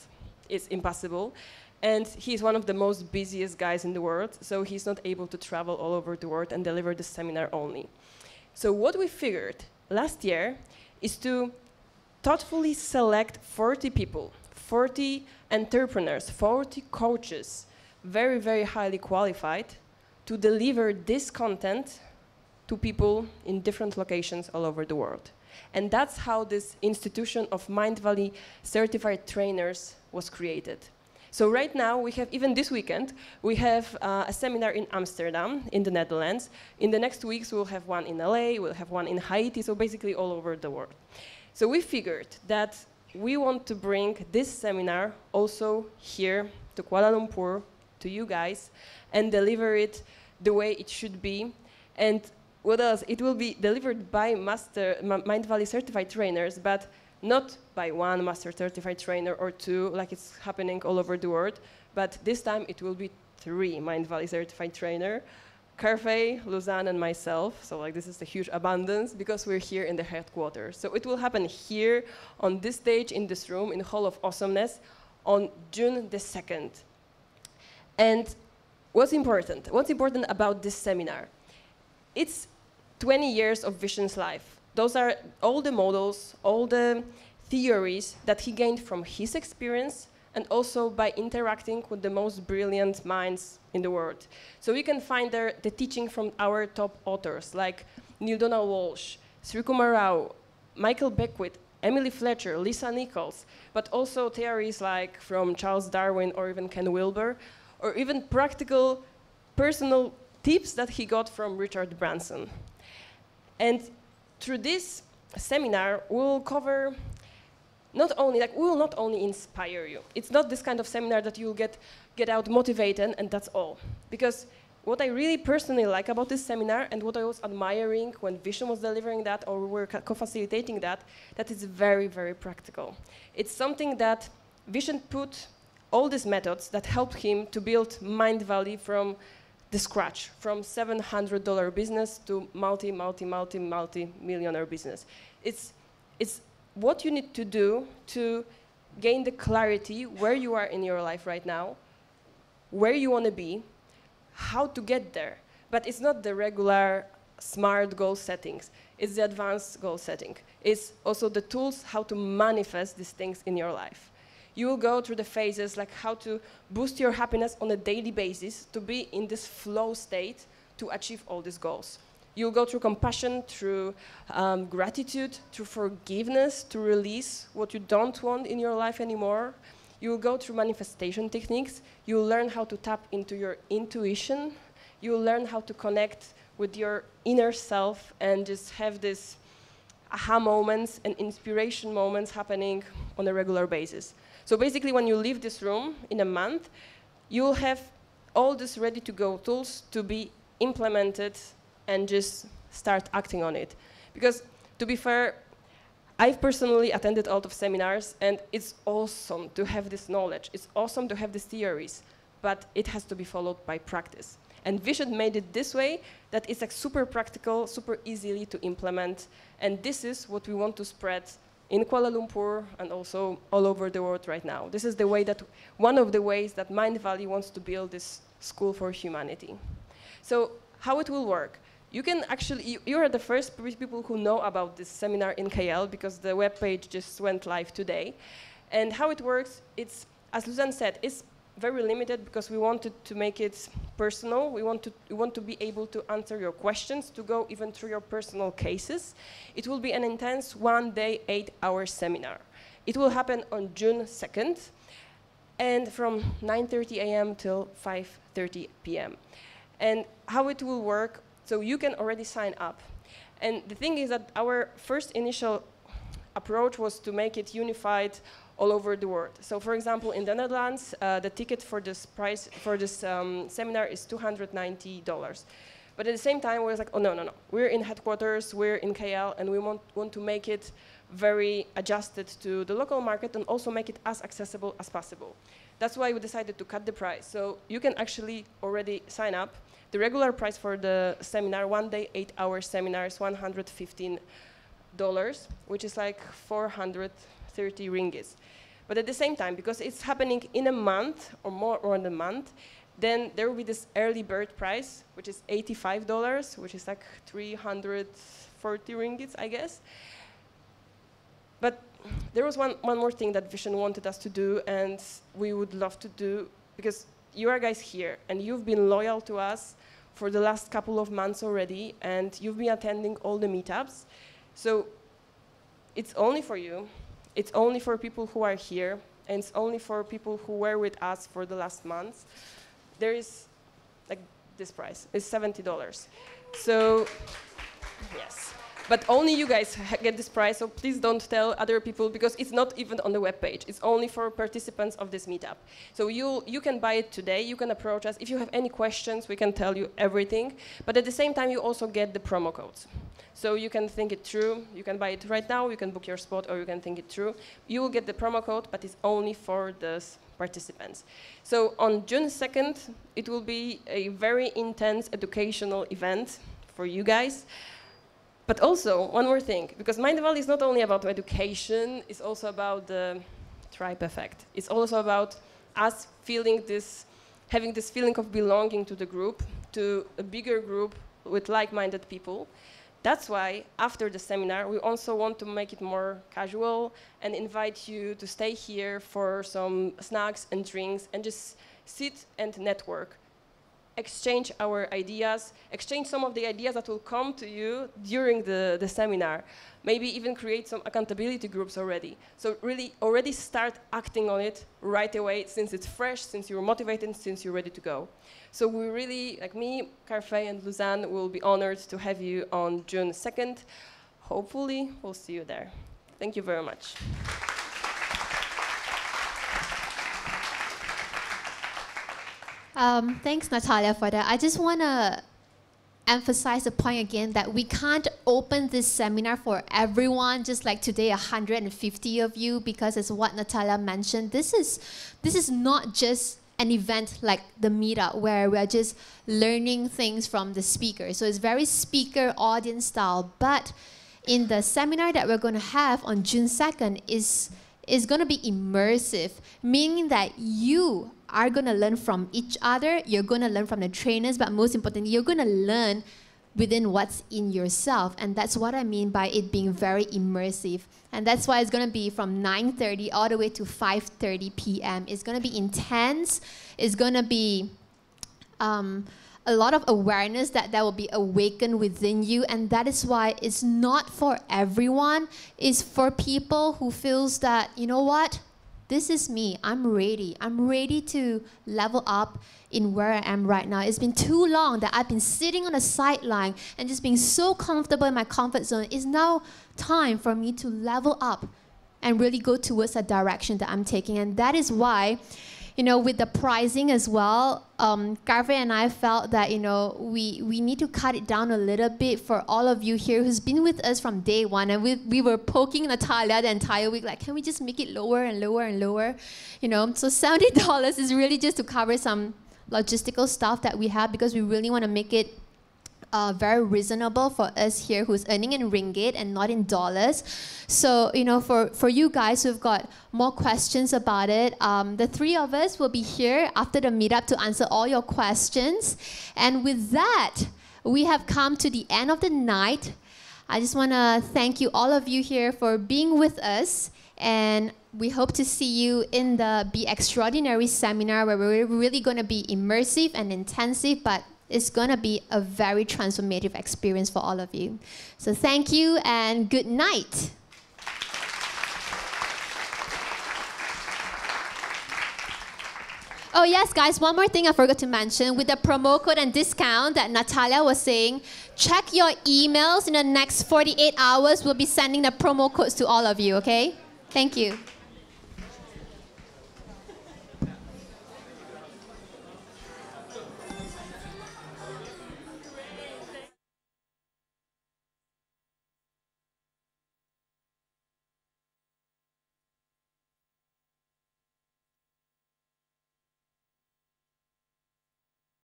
[SPEAKER 8] it's impossible. And he's one of the most busiest guys in the world, so he's not able to travel all over the world and deliver the seminar only. So what we figured last year is to thoughtfully select 40 people, 40 entrepreneurs, 40 coaches, very, very highly qualified, to deliver this content to people in different locations all over the world. And that's how this institution of Mindvalley certified trainers was created. So right now, we have, even this weekend, we have a seminar in Amsterdam, in the Netherlands. In the next weeks, we'll have one in LA, we'll have one in Haiti, so basically all over the world. So we figured that we want to bring this seminar also here to Kuala Lumpur, to you guys, and deliver it the way it should be. And what else? It will be delivered by Mindvalley certified trainers, but not by one master certified trainer or two, like it's happening all over the world, but this time it will be 3 Mindvalley certified trainer, Garfe, Luzanne, and myself. So like this is a huge abundance because we're here in the headquarters. So it will happen here on this stage in this room in the Hall of Awesomeness on June the 2nd. And what's important? What's important about this seminar? It's 20 years of Vision's life. Those are all the models, all the theories that he gained from his experience and also by interacting with the most brilliant minds in the world. So we can find there the teaching from our top authors like Neil Donald Walsh, Sri Kumar Rao, Michael Beckwith, Emily Fletcher, Lisa Nichols, but also theories like from Charles Darwin or even Ken Wilber, or even practical personal tips that he got from Richard Branson. And through this seminar, we'll cover we will not only inspire you. It's not this kind of seminar that you'll get out motivated and that's all. Because what I really personally like about this seminar and what I was admiring when Vision was delivering that or we were co-facilitating that is very, very practical. It's something that Vision put all these methods that helped him to build Mindvalley from the scratch, from $700 business to multi-millionaire business. It's what you need to do to gain the clarity where you are in your life right now, where you want to be, how to get there. But it's not the regular smart goal settings. It's the advanced goal setting. It's also the tools how to manifest these things in your life. You will go through the phases like how to boost your happiness on a daily basis to be in this flow state to achieve all these goals. You'll go through compassion, through gratitude, through forgiveness, to release what you don't want in your life anymore. You'll go through manifestation techniques. You'll learn how to tap into your intuition. You'll learn how to connect with your inner self and just have this aha moments and inspiration moments happening on a regular basis. So basically, when you leave this room in a month, you'll have all these ready-to-go tools to be implemented and just start acting on it. Because, to be fair, I've personally attended a lot of seminars, and it's awesome to have this knowledge. It's awesome to have these theories, but it has to be followed by practice. And Vision made it this way, that it's like super practical, super easily to implement, and this is what we want to spread in Kuala Lumpur and also all over the world right now. This is the way that, one of the ways that Mindvalley wants to build this school for humanity. So how it will work? You can actually, you are the first people who know about this seminar in KL because the webpage just went live today. And how it works, it's, as Luzanne said, it's very limited because we wanted to make it personal. We want to be able to answer your questions, to go even through your personal cases. It will be an intense 1-day, 8-hour seminar. It will happen on June 2nd, and from 9:30 a.m. till 5:30 p.m. And how it will work, so you can already sign up. And the thing is that our first initial approach was to make it unified all over the world. So for example, in the Netherlands, the ticket for this price, for this seminar is $290. But at the same time, we was like, oh, no. We're in headquarters, we're in KL, and we want to make it very adjusted to the local market and also make it as accessible as possible. That's why we decided to cut the price. So you can actually already sign up. The regular price for the seminar, 1-day, 8-hour seminar, is $115, which is like 430 ringgits. But at the same time, because it's happening in a month or more than a month, then there will be this early bird price, which is $85, which is like 340 ringgits, I guess. But there was one more thing that Vision wanted us to do, and we would love to do, because you are guys here, and you've been loyal to us for the last couple of months already, and you've been attending all the meetups. So it's only for you. It's only for people who are here, and it's only for people who were with us for the last months. There is, like, this price. It's $70. So, yes. But only you guys get this price, so please don't tell other people, because it's not even on the webpage. It's only for participants of this meetup. So you can buy it today. You can approach us. If you have any questions, we can tell you everything. But at the same time, you also get the promo codes. So you can think it through. You can buy it right now. You can book your spot, or you can think it through. You will get the promo code, but it's only for the participants. So on June 2nd, it will be a very intense educational event for you guys. But also, one more thing, because Mindvalley is not only about education, it's also about the tribe effect. It's also about us feeling this, having this feeling of belonging to the group, to a bigger group with like-minded people. That's why, after the seminar, we also want to make it more casual and invite you to stay here for some snacks and drinks and just sit and network. Exchange our ideas, exchange some of the ideas that will come to you during the seminar. Maybe even create some accountability groups already. So really already start acting on it right away, since it's fresh, since you're motivated, since you're ready to go. So we really, like me, Carfei and Luzanne, will be honored to have you on June 2nd. Hopefully, we'll see you there. Thank you very much.
[SPEAKER 2] Thanks, Natalia, for that. I just want to emphasize the point again that we can't open this seminar for everyone, just like today, 150 of you, because as what Natalia mentioned, this is not just an event like the meetup where we're just learning things from the speaker. So it's very speaker audience style, but in the seminar that we're going to have on June 2nd is going to be immersive, meaning that you are going to learn from each other, you're going to learn from the trainers, but most importantly, you're going to learn within what's in yourself. And that's what I mean by it being very immersive. And that's why it's going to be from 9:30 all the way to 5:30 p.m. It's going to be intense. It's going to be a lot of awareness that will be awakened within you. And that is why it's not for everyone. It's for people who feels that, you know what? This is me. I'm ready. I'm ready to level up in where I am right now. It's been too long that I've been sitting on the sideline and just being so comfortable in my comfort zone. It's now time for me to level up and really go towards the direction that I'm taking. And that is why, you know, with the pricing as well, Garvey and I felt that, you know, we need to cut it down a little bit for all of you here who's been with us from day one. And we were poking Natalia the entire week, like, can we just make it lower and lower and lower? You know, so $70 is really just to cover some logistical stuff that we have, because we really want to make it very reasonable for us here who's earning in ringgit and not in dollars. So, you know, for you guys who've got more questions about it, the three of us will be here after the meetup to answer all your questions. And with that, we have come to the end of the night. I just want to thank you, all of you here, for being with us. And we hope to see you in the Be Extraordinary seminar, where we're really going to be immersive and intensive, but it's going to be a very transformative experience for all of you. So thank you and good night. Oh yes, guys, one more thing I forgot to mention. With the promo code and discount that Natalia was saying, check your emails in the next 48 hours. We'll be sending the promo codes to all of you, okay? Thank you.